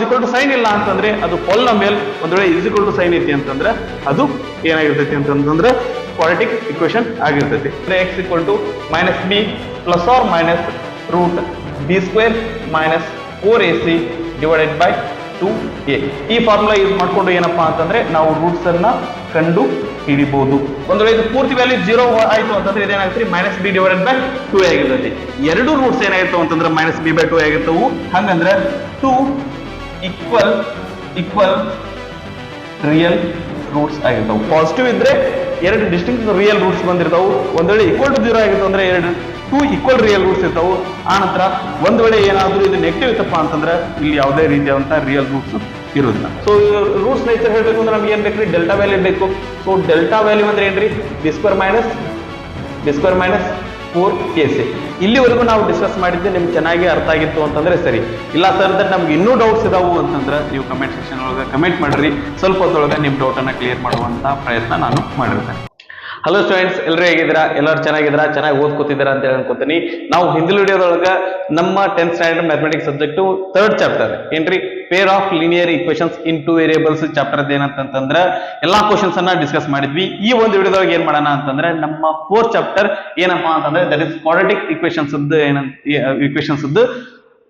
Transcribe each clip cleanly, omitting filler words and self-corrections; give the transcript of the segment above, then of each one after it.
Equal to sign ಇಲ್ಲ ಅಂತಂದ್ರೆ ಅದು ಪಾಲಿನಾಮಿಯಲ್. ಒಂದ್ ವೇಳೆ ಈಸ್ ಈಕ್ವಲ್ ಟು ಸೈನ್ ಐತಿ ಅಂತಂದ್ರೆ ಅದು ಏನಾಗಿರ್ತೈತಿ ಅಂತಂದ್ರೆ ಕ್ವಾಡ್ರಾಟಿಕ್ ಇಕ್ವೇಶನ್ ಆಗಿರ್ತೈತಿ. X equal to minus B plus or minus root B square minus 4ac divided by 2a. ಈ ಫಾರ್ಮುಲಾ ಯೂಸ್ ಮಾಡ್ಕೊಂಡು ಏನಪ್ಪಾ ಅಂತಂದ್ರೆ ನಾವು ರೂಟ್ಸ್ ಅನ್ನ ಕಂಡು ಹಿಡಿಬಹುದು. ಒಂದ್ ವೇಳೆ ಇದು ಪೂರ್ತಿ ವ್ಯಾಲ್ಯೂ 0 ಆಯ್ತು ಅಂತಂದ್ರೆ ಇದೇನಾಗುತ್ತೆ minus B divided by 2a ಆಗಿರ್ತೈತಿ. ಎರಡು ರೂಟ್ಸ್ ಏನಾಗಿರ್ತಾವ ಅಂತಂದ್ರೆ ಮೈನಸ್ ಬಿ ಬೈ 2 ಆಗಿರ್ತಾವು. ಹಂಗಂದ್ರೆ 2 ಈಕ್ವಲ್ ರಿಯಲ್ ರೂಟ್ಸ್ ಆಗಿರ್ತಾವು. ಪಾಸಿಟಿವ್ ಇದ್ರೆ ಎರಡು ಡಿಸ್ಟಿಂಕ್ಟ್ ರಿಯಲ್ ರೂಟ್ಸ್ ಬಂದಿರ್ತಾವು. ಒಂದ್ ವೇಳೆ ಈಕ್ವಲ್ ಟು 0 ಆಗಿತ್ತು ಅಂದ್ರೆ 2 ಈಕ್ವಲ್ ರಿಯಲ್ ರೂಟ್ಸ್ ಇರ್ತಾವು. ಆ ನಂತರ ಒಂದ್ ವೇಳೆ ಏನಾದ್ರೂ ಇದು ನೆಗೆಟಿವ್ ಇತ್ತಪ್ಪ ಅಂತಂದ್ರೆ ಇಲ್ಲಿ ಯಾವುದೇ ರೀತಿಯಾದಂತಹ ರಿಯಲ್ ರೂಟ್ಸ್ ಇರುವುದಿಲ್ಲ. ಸೊ ರೂಟ್ಸ್ ನೇಚರ್ ಹೇಳ್ಬೇಕು ಅಂದ್ರೆ ನಮ್ಗೆ ಏನ್ ಬೇಕ್ರಿ, ಡೆಲ್ಟಾ ವ್ಯಾಲ್ಯೂ ಬೇಕು. ಸೊ ಡೆಲ್ಟಾ ವ್ಯಾಲ್ಯೂ ಅಂದ್ರೆ ಏನ್ರಿ, ಬಿ ಸ್ಕ್ವೇರ್ ಮೈನಸ್ 4ac. ಇಲ್ಲಿವರೆಗೂ ನಾವು ಡಿಸ್ಕಸ್ ಮಾಡಿದ್ದೆ ನಿಮ್ಗೆ ಚೆನ್ನಾಗಿ ಅರ್ಥ ಆಗಿತ್ತು ಅಂತಂದ್ರೆ ಸರಿ. ಇಲ್ಲ ಸರ್ ದಟ್ ನಮ್ಗೆ ಇನ್ನೂ ಡೌಟ್ಸ್ ಇದಾವು ಅಂತಂದ್ರೆ ನೀವು ಕಮೆಂಟ್ ಸೆಕ್ಷನ್ ಒಳಗೆ ಕಮೆಂಟ್ ಮಾಡ್ರಿ. ಸ್ವಲ್ಪ ಹೊತ್ತೊಳಗೆ ನಿಮ್ ಡೌಟ್ ಅನ್ನ ಕ್ಲಿಯರ್ ಮಾಡುವಂತ ಪ್ರಯತ್ನ ನಾನು ಮಾಡಿರ್ತೇನೆ. ಹಲೋ ಸ್ಟೂಡೆಂಟ್ಸ್, ಎಲ್ಲರೂ ಹೇಗಿದ್ದೀರಾ? ಎಲ್ಲರೂ ಚೆನ್ನಾಗಿದ್ದೀರಾ? ಚೆನ್ನಾಗಿ ಓದ್ಕೋತಿದ್ದೀರಾ ಅಂತ ಹೇಳಿ ಅನ್ಕೋತೀನಿ. ನಾವು ಹಿಂದಿನ ವಿಡಿಯೋದೊಳಗ ನಮ್ಮ 10th standard mathematics subject 3rd chapter ಏನ್ರಿ, pair of linear equations in 2 variables chapter ಏನಂತಂದ್ರೆ ಎಲ್ಲಾ ಕ್ವಶನ್ಸ್ ಅನ್ನ ಡಿಸ್ಕಸ್ ಮಾಡಿದ್ವಿ. ಈ ಒಂದು ವಿಡಿಯೋದೊಳಗೆ ಏನ್ ಮಾಡೋಣ ಅಂತಂದ್ರೆ ನಮ್ಮ 4th ಚಾಪ್ಟರ್ ಏನಪ್ಪಾ ಅಂತಂದ್ರೆ that is quadratic equations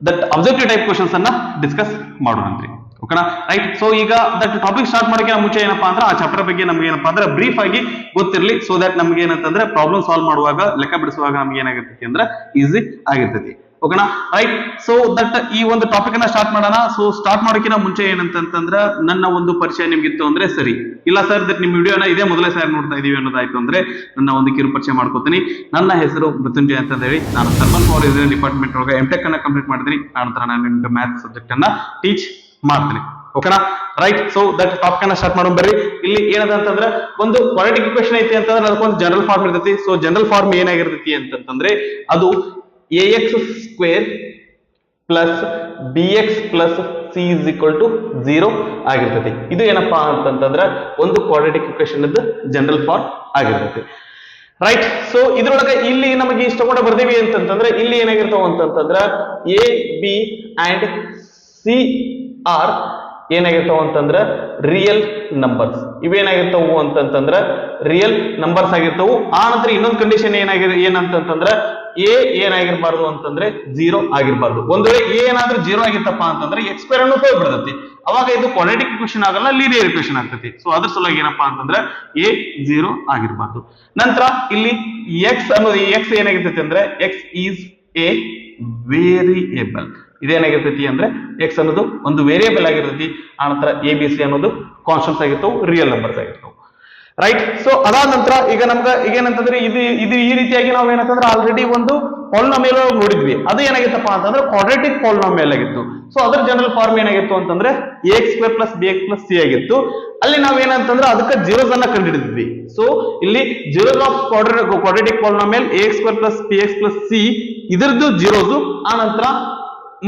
that objective type questions ಅನ್ನ ಡಿಸ್ಕಸ್ ಮಾಡೋಣಂತ್ರಿ. ಓಕೆನಾ, ರೈಟ್. ಸೊ ಈಗ ದಟ್ ಟಾಪಿಕ್ ಸ್ಟಾರ್ಟ್ ಮಾಡೋಕೆ ಮುಂಚೆ ಏನಪ್ಪಾ ಅಂದ್ರೆ ಆ ಚಾಪ್ಟರ್ ಬಗ್ಗೆ ನಮ್ಗೆ ಏನಪ್ಪಾ ಅಂದ್ರೆ ಬ್ರೀಫ್ ಆಗಿ ಗೊತ್ತಿರಲಿ. ಸೊ ದಟ್ ನಮ್ಗೆ ಏನಂತಂದ್ರೆ ಪ್ರಾಬ್ಲಮ್ ಸಾಲ್ವ್ ಮಾಡುವಾಗ, ಲೆಕ್ಕ ಬಿಡಿಸುವಾಗ ನಮ್ಗೆ ಏನಾಗಿರ್ತೈತಿ ಅಂದ್ರೆ ಈಸಿ ಆಗಿರ್ತೈತಿ. ಓಕೆನಾ, ರೈಟ್. ಸೊ ದಟ್ ಈ ಒಂದು ಟಾಪಿಕ್ ಅನ್ನ ಸ್ಟಾರ್ಟ್ ಮಾಡೋಣ. ಸೊ ಸ್ಟಾರ್ಟ್ ಮಾಡೋಕಿನ ಮುಂಚೆ ಏನಂತಂದ್ರೆ ನನ್ನ ಒಂದು ಪರಿಚಯ ನಿಮ್ಗಿತ್ತು ಅಂದ್ರೆ ಸರಿ. ಇಲ್ಲ ಸರ್ ದಟ್ ನಿಮ್ ವಿಡಿಯೋನ ಇದೇ ಮೊದಲೇ ಸಾರಿ ನೋಡ್ತಾ ಇದೀವಿ ಅನ್ನೋದಾಯ್ತು ಅಂದ್ರೆ ನನ್ನ ಒಂದು ಕಿರು ಪರಿಚಯ ಮಾಡ್ಕೊತೀನಿ. ನನ್ನ ಹೆಸರು ಮೃತ್ಯುಂಜಯ ಅಂತ ಹೇಳಿ, ನಾನು ಥರ್ಮಲ್ ಪವರ್ ಇಂಜಿನಿಯರಿಂಗ್ ಡಿಪಾರ್ಟ್ಮೆಂಟ್ ಒಳಗೆ MTech ಅನ್ನ ಕಂಪ್ಲೀಟ್ ಮಾಡಿದ್ದೀನಿ. ಆನಂತರ ನಾನು ನಿಮ್ಗೆ ಮ್ಯಾಥ್ಸ್ ಸಬ್ಜೆಕ್ಟ್ ಅನ್ನ ಟೀಚ್ ಮಾಡ್ತೀನಿ. ಓಕೆನಾ, ರೈಟ್. ಸೊ ದಟ್ ಟಾಪಿಕ್ ಅನ್ನ ಸ್ಟಾರ್ಟ್ ಮಾಡೋಣ ಬರ್ರಿ. ಇಲ್ಲಿ ಏನದ ಅಂತಂದ್ರೆ ಒಂದು ಕ್ವಾಡ್ರಾಟಿಕ್ ಇಕ್ವೇಶನ್ ಐತಿ ಅಂತಂದ್ರೆ ಅದಕ್ಕೊಂದು ಜನರಲ್ ಫಾರ್ಮ್ ಇರ್ತೈತಿ. ಸೊ ಜನರಲ್ ಫಾರ್ಮ್ ಏನಾಗಿರ್ತೈತಿ ಅಂತಂದ್ರೆ ಅದು ax square plus bx plus c is equal to 0 ಆಗಿರ್ತೈತಿ. ಇದು ಏನಪ್ಪಾ ಅಂತಂದ್ರೆ ಒಂದು ಕ್ವಾಡ್ರಾಟಿಕ್ ಇಕ್ವೇಶನ್ ಜನರಲ್ ಫಾರ್ಮ್ ಆಗಿರ್ತೈತಿ. ರೈಟ್. ಸೊ ಇದ್ರೊಳಗೆ ಇಲ್ಲಿ ನಮಗೆ ಇಷ್ಟ ಕೂಡ ಬರ್ತೀವಿ ಅಂತಂದ್ರೆ ಇಲ್ಲಿ ಏನಾಗಿರ್ತಾವ ಅಂತಂದ್ರೆ a b and c are ಏನಾಗಿರ್ತಾವ ಅಂತಂದ್ರೆ ರಿಯಲ್ ನಂಬರ್ಸ್. ಇವೇನಾಗಿರ್ತಾವು ಅಂತಂದ್ರೆ ರಿಯಲ್ ನಂಬರ್ಸ್ ಆಗಿರ್ತಾವು. ಆ ನಂತರ ಇನ್ನೊಂದು ಕಂಡೀಷನ್ ಏನಂತಂದ್ರೆ ಎ ಏನಾಗಿರ್ಬಾರ್ದು ಅಂತಂದ್ರೆ 0 ಆಗಿರ್ಬಾರ್ದು. ಒಂದು ವೇಳೆ ಎ ಏನಾದ್ರೂ 0 ಆಗಿತ್ತಪ್ಪ ಅಂತಂದ್ರೆ ಎಕ್ಸ್ ಸ್ಕ್ವೇರ್ ಅನ್ನು ಹೋಗ್ಬಿಡ್ತೈತಿ. ಅವಾಗ ಇದು ಕ್ವಾಡ್ರಾಟಿಕ್ ಇಕ್ವೇಶನ್ ಆಗಲ್ಲ, ಲೀನಿಯರ್ ಇಕ್ವೇಶನ್ ಆಗ್ತೈತಿ. ಸೊ ಅದ್ರ ಸಲುವಾಗಿ ಏನಪ್ಪಾ ಅಂತಂದ್ರೆ ಎ 0 ಆಗಿರ್ಬಾರ್ದು. ನಂತರ ಇಲ್ಲಿ ಎಕ್ಸ್ ಅನ್ನೋದು ಎಕ್ಸ್ ಏನಾಗಿರ್ತೈತಿ ಅಂದ್ರೆ ಎಕ್ಸ್ ಈಸ್ ಎ ವೇರಿಯೇಬಲ್. ಇದೇನಾಗಿರ್ತೈತಿ ಅಂದ್ರೆ ಎಕ್ಸ್ ಅನ್ನೋದು ಒಂದು ವೇರಿಯೇಬಲ್ ಆಗಿರ್ತೈತಿ. ಆನಂತರ ಎ ಬಿ ಸಿ ಅನ್ನೋದು ಕಾನ್ಸ್ಟೆಂಟ್ಸ್ ಆಗಿರ್ತಾವೆ, ರಿಯಲ್ ನಂಬರ್ಸ್ ಆಗಿರ್ತಾವೆ. ರೈಟ್. ಸೊ ಅದಾದ ನಂತರ ಈಗ ನಮ್ಗೆ ಈಗೇನಂತಂದ್ರೆ ಇದು ಈ ರೀತಿಯಾಗಿ ನಾವು ಏನಂತಂದ್ರೆ ಆಲ್ರೆಡಿ ಒಂದು ಪಾಲಿನಾಮಿಯಲ್ ನೋಡಿದ್ವಿ. ಅದು ಏನಾಗಿತ್ತಪ್ಪ ಅಂತಂದ್ರೆ ಕ್ವಾಡ್ರಾಟಿಕ್ ಪಾಲಿನಾಮಿಯಲ್ ಆಗಿತ್ತು. ಸೊ ಅದರ ಜನರಲ್ ಫಾರ್ಮ್ ಏನಾಗಿತ್ತು ಅಂತಂದ್ರೆ ax square plus bx plus c ಆಗಿತ್ತು. ಅಲ್ಲಿ ನಾವೇನಂತಂದ್ರೆ ಅದಕ್ಕೆ ಜೀರೋಸ್ ಅನ್ನ ಕಂಡುಹಿಡಿದ್ವಿ. ಸೊ ಇಲ್ಲಿ zeros of quadratic polynomial ax square plus bx plus c ಇದರದ್ದು ಜೀರೋಸ್. ಆ ನಂತರ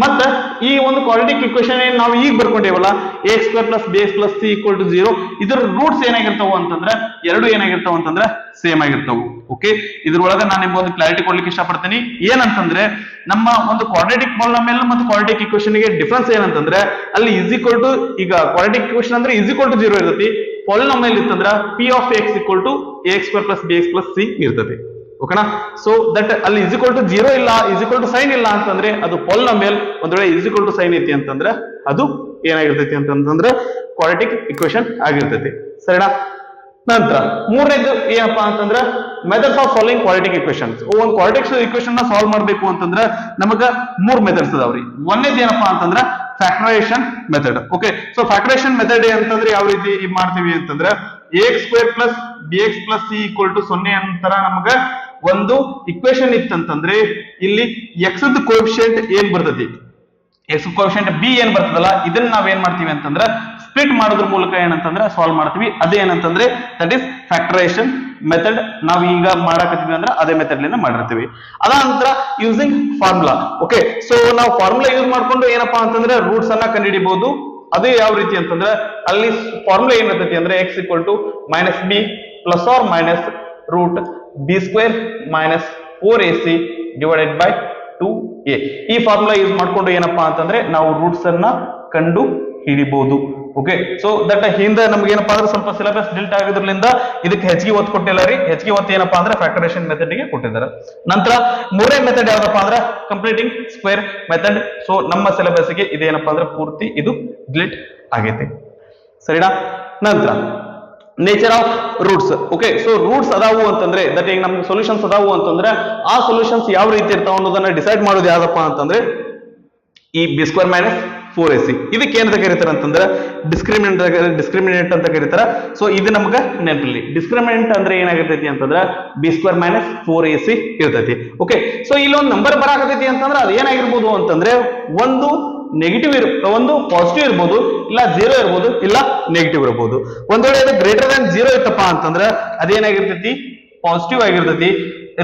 ಮತ್ತೆ ಈ ಒಂದು ಕ್ವಾಡ್ರಾಟಿಕ್ ಇಕ್ವೇಶನ್ ಏನ್ ನಾವು ಈಗ ಬರ್ಕೊಂಡೇವಲ್ಲ ax square plus bx plus c equal to 0, ಇದರ ರೂಟ್ಸ್ ಏನಾಗಿರ್ತಾವ ಅಂತಂದ್ರೆ ಎರಡು ಏನಾಗಿರ್ತಾವ ಅಂತಂದ್ರೆ ಸೇಮ್ ಆಗಿರ್ತಾವು. ಓಕೆ, ಇದ್ರೊಳಗೆ ನಾನು ನಿಮ್ಗೆ ಒಂದು ಕ್ಲಾರಿಟಿ ಕೊಡ್ಲಿಕ್ಕೆ ಇಷ್ಟಪಡ್ತೀನಿ. ಏನಂತಂದ್ರೆ ನಮ್ಮ ಒಂದು ಕ್ವಾಡ್ರಾಟಿಕ್ ಪಾಲಿನಾಮಿಯಲ್ ಮತ್ತು ಕ್ವಾಡ್ರಾಟಿಕ್ ಇಕ್ವೇಶನ್ ಗೆ ಡಿಫರೆನ್ಸ್ ಏನಂತಂದ್ರೆ ಅಲ್ಲಿ ಇಸ್ ಈಕ್ವಲ್ ಟು, ಈಗ ಕ್ವಾಡ್ರಾಟಿಕ್ ಇಕ್ವೇಶನ್ ಅಂದ್ರೆ ಇಸ್ ಈಕ್ವಲ್ ಟು 0 ಇರ್ತೈತಿ. ಪಾಲಿನಾಮಿಯಲ್ ಇತ್ತಂದ್ರ p of x equal to ax square plus bx plus c ಇರ್ತೈತಿ. ಓಕೆನಾ. ಸೊ ದಟ್ ಅಲ್ಲಿ ಇಸ್ ಈಕ್ವಲ್ ಟು 0 ಇಲ್ಲ, ಇಸ್ ಈಕ್ವಲ್ ಟು ಸೈನ್ ಇಲ್ಲ ಅಂತಂದ್ರೆ ಅದು ಪಾಲಿನಾಮಿಯಲ್. ಒಂದ್ ವೇಳೆ ಇಸ್ ಈಕ್ವಲ್ ಟು ಸೈನ್ ಐತಿ ಅಂತಂದ್ರೆ ಅದು ಏನಾಗಿರ್ತೈತಿ ಅಂತಂದ್ರೆ ಕ್ವಾಡ್ರಾಟಿಕ್ ಇಕ್ವೇಶನ್ ಆಗಿರ್ತೈತಿ. ಸರಿನಾ. ನಂತರ ಮೂರನೇದು ಏನಪ್ಪಾ ಅಂತಂದ್ರೆ methods of solving quadratic equations. ಒಂದು ಕ್ವಾಡ್ರಾಟಿಕ್ ಇಕ್ವೇಶನ್ ನ ಸಾಲ್ವ್ ಮಾಡ್ಬೇಕು ಅಂತಂದ್ರೆ ನಮಗ 3 ಮೆಥಡ್ಸ್ ಅದಾವ್ರಿ. ಒಂದೇದು ಏನಪ್ಪಾ ಅಂತಂದ್ರೆ factorisation method. Okay, so factorisation method ಅಂತಂದ್ರೆ ಯಾವ ರೀತಿ ಮಾಡ್ತೀವಿ ಅಂತಂದ್ರೆ ax square plus bx plus c equal to 0 ಅಂತರ ನಮಗ ಒಂದು ಇಕ್ವೇಶನ್ ಇತ್ತಂತಂದ್ರೆ ಇಲ್ಲಿ x ದ ಕೋಎಫಿಷಿಯಂಟ್ ಏನ್ ಬರ್ತೈತಿ, x ಕೋಎಫಿಷಿಯಂಟ್ b ಏನ್ ಬರ್ತದಲ್ಲ ಇದನ್ನ ನಾವ್ ಏನ್ ಮಾಡ್ತೀವಿ ಅಂತಂದ್ರೆ ಸ್ಪ್ಲಿಟ್ ಮಾಡೋದ್ರ ಮೂಲಕ ಏನಂತಂದ್ರೆ ಸಾಲ್ವ್ ಮಾಡ್ತೀವಿ. ಅದೇ ಏನಂತಂದ್ರೆ ದಟ್ ಇಸ್ ಫ್ಯಾಕ್ಟರೈಸೇಷನ್ ಮೆಥಡ್. ನಾವು ಈಗ ಮಾಡಕತ್ತೀವಿ ಅಂದ್ರೆ ಅದೇ ಮೆಥಡ್ ಲಿಂದ ಮಾಡಿರ್ತೀವಿ. ಅದಾದ ನಂತರ ಯೂಸಿಂಗ್ ಫಾರ್ಮುಲಾ. ಓಕೆ, ಸೊ ನಾವು ಫಾರ್ಮುಲಾ ಯೂಸ್ ಮಾಡ್ಕೊಂಡು ಏನಪ್ಪಾ ಅಂತಂದ್ರೆ ರೂಟ್ಸ್ ಅನ್ನ ಕಂಡುಹಿಡಿಬಹುದು. ಅದೇ ಯಾವ ರೀತಿ ಅಂತಂದ್ರೆ ಅಲ್ಲಿ ಫಾರ್ಮುಲಾ ಏನಿರ್ತೈತಿ ಅಂದ್ರೆ x equal to minus B plus or minus root B square minus 4ac divided by 2a. ಈ ಫಾರ್ಮುಲಾ ಯೂಸ್ ಮಾಡ್ಕೊಂಡು ಏನಪ್ಪಾ ಅಂತಂದ್ರೆ ನಾವು ರೂಟ್ಸ್ ಅನ್ನ ಕಂಡು ಹಿಡಿಬಹುದು. ಓಕೆ, ಸೊ ದಟ್ ಹಿಂದೆ ನಮ್ಗೆ ಏನಪ್ಪಾ ಅಂದ್ರೆ ಸ್ವಲ್ಪ ಸಿಲೆಬಸ್ ಡಿಲ್ಟ್ ಆಗಿದ್ರಲಿಂದ ಇದಕ್ಕೆ ಹೆಚ್ಚಿಗೆ ಒತ್ತು ಕೊಟ್ಟಿಲ್ಲ ರೀ. ಹೆಚ್ಚಿಗೆ ಒತ್ತು ಏನಪ್ಪಾ ಅಂದ್ರೆ ಫ್ಯಾಕ್ಟರೇಷನ್ ಮೆಥಡ್ ಗೆ ಕೊಟ್ಟಿದ್ದಾರೆ. ನಂತರ ಮೂರನೇ ಮೆಥಡ್ ಯಾವ್ದಪ್ಪ ಅಂದ್ರೆ ಕಂಪ್ಲೀಟಿಂಗ್ ಸ್ಕ್ವೇರ್ ಮೆಥಡ್. ಸೊ ನಮ್ಮ ಸಿಲೆಬಸ್ ಗೆ ಇದೇನಪ್ಪಾ ಅಂದ್ರೆ ಪೂರ್ತಿ ಇದು ಡಿಲೀಟ್ ಆಗೈತಿ, ಸರಿನಾ. ನಂತರ nature of roots. Okay, so roots ಅದಾವು ಅಂತಂದ್ರೆ ದಟ್ ಈಗ ನಮ್ಗೆ ಸೊಲ್ಯೂಷನ್ಸ್ ಅದಾವು ಅಂತಂದ್ರೆ ಆ ಸೊಲ್ಯೂಷನ್ಸ್ ಯಾವ ರೀತಿ ಇರ್ತಾವ ಅನ್ನೋದನ್ನ ಡಿಸೈಡ್ ಮಾಡೋದು ಯಾವ್ದಪ್ಪ ಅಂತಂದ್ರೆ ಈ ಬಿ ಸ್ಕ್ವೇರ್ ಮೈನಸ್ 4ac. ಇದಕ್ಕೆ ಏನಂತ ಕರೀತಾರೆ ಅಂತಂದ್ರೆ ಡಿಸ್ಕ್ರಿಮಿನೆಂಟ್ ಅಂತ ಕರೀತಾರ. ಸೊ ಇದು ನಮ್ಗೆ ನೆನಪಿರ್ಲಿ, ಡಿಸ್ಕ್ರಿಮಿನೆಂಟ್ ಅಂದ್ರೆ ಏನಾಗಿರ್ತೈತಿ ಅಂತಂದ್ರೆ ಬಿ ಸ್ಕ್ವೇರ್ ಮೈನಸ್ 4ac ಇರ್ತೈತಿ. ಓಕೆ, ಸೊ ಇಲ್ಲೊಂದು ನಂಬರ್ ಬರಾಕತೈತಿ ಅಂತಂದ್ರೆ ಅದು ಏನಾಗಿರ್ಬೋದು ಅಂತಂದ್ರೆ ಒಂದು ನೆಗೆಟಿವ್ ಒಂದು ಪಾಸಿಟಿವ್ ಇರ್ಬೋದು, ಇಲ್ಲ 0 ಇರ್ಬೋದು, ಇಲ್ಲ ನೆಗೆಟಿವ್ ಇರ್ಬೋದು. ಒಂದ್ ವೇಳೆ ಇದು ಗ್ರೇಟರ್ ದನ್ 0 ಇತ್ತಪ್ಪ ಅಂತಂದ್ರೆ ಅದೇನಾಗಿರ್ತೈತಿ ಪಾಸಿಟಿವ್ ಆಗಿರ್ತೈತಿ,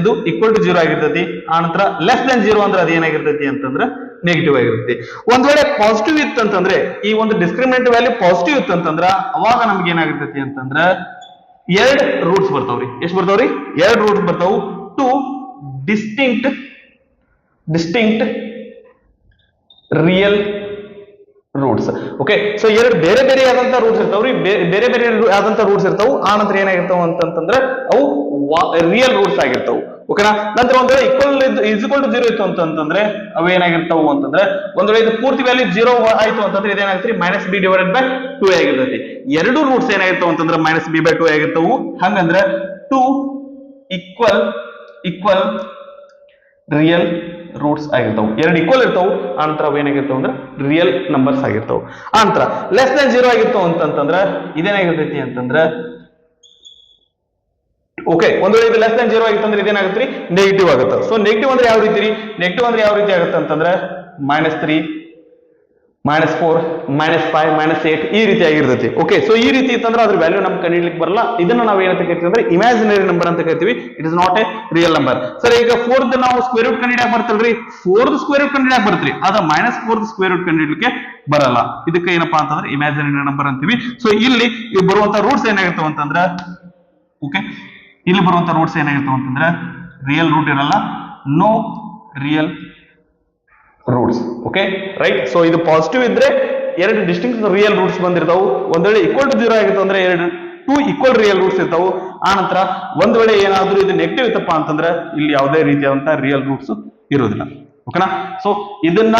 ಇದು ಈಕ್ವಲ್ ಟು 0 ಆಗಿರ್ತೈತಿ. ಆ ನಂತರ ಲೆಸ್ ದನ್ 0 ಅಂದ್ರೆ ಅದೇನಾಗಿರ್ತೈತಿ ಅಂತಂದ್ರೆ ನೆಗೆಟಿವ್ ಆಗಿರ್ತೈತಿ. ಒಂದ್ ವೇಳೆ ಪಾಸಿಟಿವ್ ಇತ್ತಂತಂದ್ರೆ ಈ ಒಂದು ಡಿಸ್ಕ್ರಿಮಿನೆಂಟ್ ವ್ಯಾಲ್ಯೂ ಪಾಸಿಟಿವ್ ಇತ್ತಂತಂದ್ರ ಅವಾಗ ನಮ್ಗೆ ಏನಾಗಿರ್ತೈತಿ ಅಂತಂದ್ರ 2 ರೂಟ್ಸ್ ಬರ್ತಾವ್ರಿ. ಎಷ್ಟು ಬರ್ತಾವ್ರಿ? 2 ರೂಟ್ಸ್ ಬರ್ತಾವು. 2 distinct real roots. Okay, so 2 ಬೇರೆ ಬೇರೆ ಆದಂತ ರೂಟ್ಸ್ ಇರ್ತಾವ್ರಿ, ಬೇರೆ ಬೇರೆ ಆದಂತ ರೂಟ್ಸ್ ಇರ್ತಾವು. ಆ ನಂತರ ಏನಾಗಿರ್ತಾವ ಅಂತಂದ್ರೆ ಅವು ರಿಯಲ್ ರೂಟ್ಸ್ ಆಗಿರ್ತಾವು. ಓಕೆನಾ. ನಂತರ ಒಂದ್ ವೇಳೆ ಈಕ್ವಲ್ ಟು 0 ಇತ್ತು ಅಂತಂದ್ರೆ ಅವು ಏನಾಗಿರ್ತಾವು ಅಂತಂದ್ರೆ ಒಂದ್ ವೇಳೆ ಇದು ಪೂರ್ತಿ ವ್ಯಾಲ್ಯೂ 0 ಆಯ್ತು ಅಂತಂದ್ರೆ ಇದೇನಾಗ್ತದೆ ಮೈನಸ್ ಬಿ ಡಿವೈಡೆಡ್ ಬೈ 2 ಆಗಿರ್ತೈತಿ. 2 ರೂಟ್ಸ್ ಏನಾಗಿರ್ತಾವ ಅಂತಂದ್ರೆ ಮೈನಸ್ ಬಿ ಬೈ 2 ಆಗಿರ್ತಾವು. ಹಂಗಂದ್ರೆ 2 ಈಕ್ವಲ್ ರಿಯಲ್ ರೂಟ್ಸ್ ಆಗಿರ್ತಾವ. 2 ಈಕ್ವಲ್ ಇರ್ತಾವ. ಆ ನಂತರ ಅವು ಏನಾಗಿರ್ತಾವ ಅಂದ್ರೆ ರಿಯಲ್ ನಂಬರ್ಸ್ ಆಗಿರ್ತಾವ. ಆ ನಂತರ ಲೆಸ್ ದನ್ 0 ಆಗಿರ್ತಾವ ಅಂತಂದ್ರೆ ಇದೇನಾಗಿರ್ತೈತಿ ಅಂತಂದ್ರೆ ಓಕೆ, ಒಂದ್ ವೇಳೆ ಇದು ಲೆಸ್ ದನ್ 0 ಆಗಿತ್ತು ಅಂದ್ರೆ ಇದೇನಾಗುತ್ತೆ ನೆಗೆಟಿವ್ ಆಗುತ್ತೆ. ಸೊ ನೆಗೆಟಿವ್ ಅಂದ್ರೆ ಯಾವ ರೀತಿ ನೆಗೆಟಿವ್ ಅಂದ್ರೆ ಯಾವ ರೀತಿ ಆಗುತ್ತೆ ಅಂತಂದ್ರೆ -3, -4, -5, -8 ಈ ರೀತಿ ಆಗಿರ್ತೈತಿ. ಓಕೆ, ಸೊ ಈ ರೀತಿ ಇತ್ತಂದ್ರೆ ಅದ್ರ ವ್ಯಾಲ್ಯೂ ನಮ್ಗೆ ಕಂಡುಹಿಡ್ಲಿಕ್ಕೆ ಬರಲ್ಲ. ಇದನ್ನ ನಾವು ಏನಂತ ಕರಿತೀವಿ ಅಂದ್ರೆ ಇಮ್ಯಾಜಿನರಿ ನಂಬರ್ ಅಂತ ಕರಿತೀವಿ. It is not a real number. Sir ಈಗ 4th ನಾವು ಸ್ಕ್ವೇರ್ ರೂಟ್ ಕಂಡುಹಿಡಿಯಕ್ಕೆ ಬರ್ತಲ್ರಿ, 4th ಸ್ಕ್ವೇರ್ ರೂಟ್ ಕಂಡುಹಿಡಿಯಕ್ಕೆ ಬರ್ತರಿ, ಆದ್ರೆ -4th ಸ್ಕ್ವೇರ್ ರೂಟ್ ಕಂಡುಹಿಡ್ಲಿಕ್ಕೆ ಬರಲ್ಲ. ಇದಕ್ಕೆ ಏನಪ್ಪಾ ಅಂತಂದ್ರೆ ಇಮ್ಯಾಜಿನರಿ ನಂಬರ್ ಅಂತೀವಿ. ಸೊ ಇಲ್ಲಿ ಬರುವಂತ ರೂಟ್ಸ್ ಏನಾಗಿರ್ತಾವ ಅಂತಂದ್ರೆ ಓಕೆ, ಇಲ್ಲಿ ಬರುವಂತ ರೂಟ್ಸ್ ಏನಾಗಿರ್ತಾವ ಅಂತಂದ್ರೆ ರಿಯಲ್ ರೂಟ್ ಇರಲ್ಲ, no real roots. Okay, right. So ಇದು ಪಾಸಿಟಿವ್ ಇದ್ರೆ 2 ಡಿಸ್ಟಿಂಕ್ಟ್ ರಿಯಲ್ ರೂಟ್ಸ್ ಬಂದಿರ್ತಾವು. ಒಂದ್ ವೇಳೆ ಈಕ್ವಲ್ ಟು 0 ಆಗಿತ್ತು ಅಂದ್ರೆ 2 ಈಕ್ವಲ್ ರಿಯಲ್ ರೂಟ್ಸ್ ಇರ್ತಾವು. ಆ ನಂತರ ಒಂದ್ ವೇಳೆ ಏನಾದ್ರೂ ಇದು ನೆಗೆಟಿವ್ ಇತ್ತಪ್ಪ ಅಂತಂದ್ರೆ ಇಲ್ಲಿ ಯಾವುದೇ ರೀತಿಯಾದಂತಹ ರಿಯಲ್ ರೂಟ್ಸ್ ಇರೋದಿಲ್ಲ. ಓಕೆನಾ. ಸೊ ಇದನ್ನ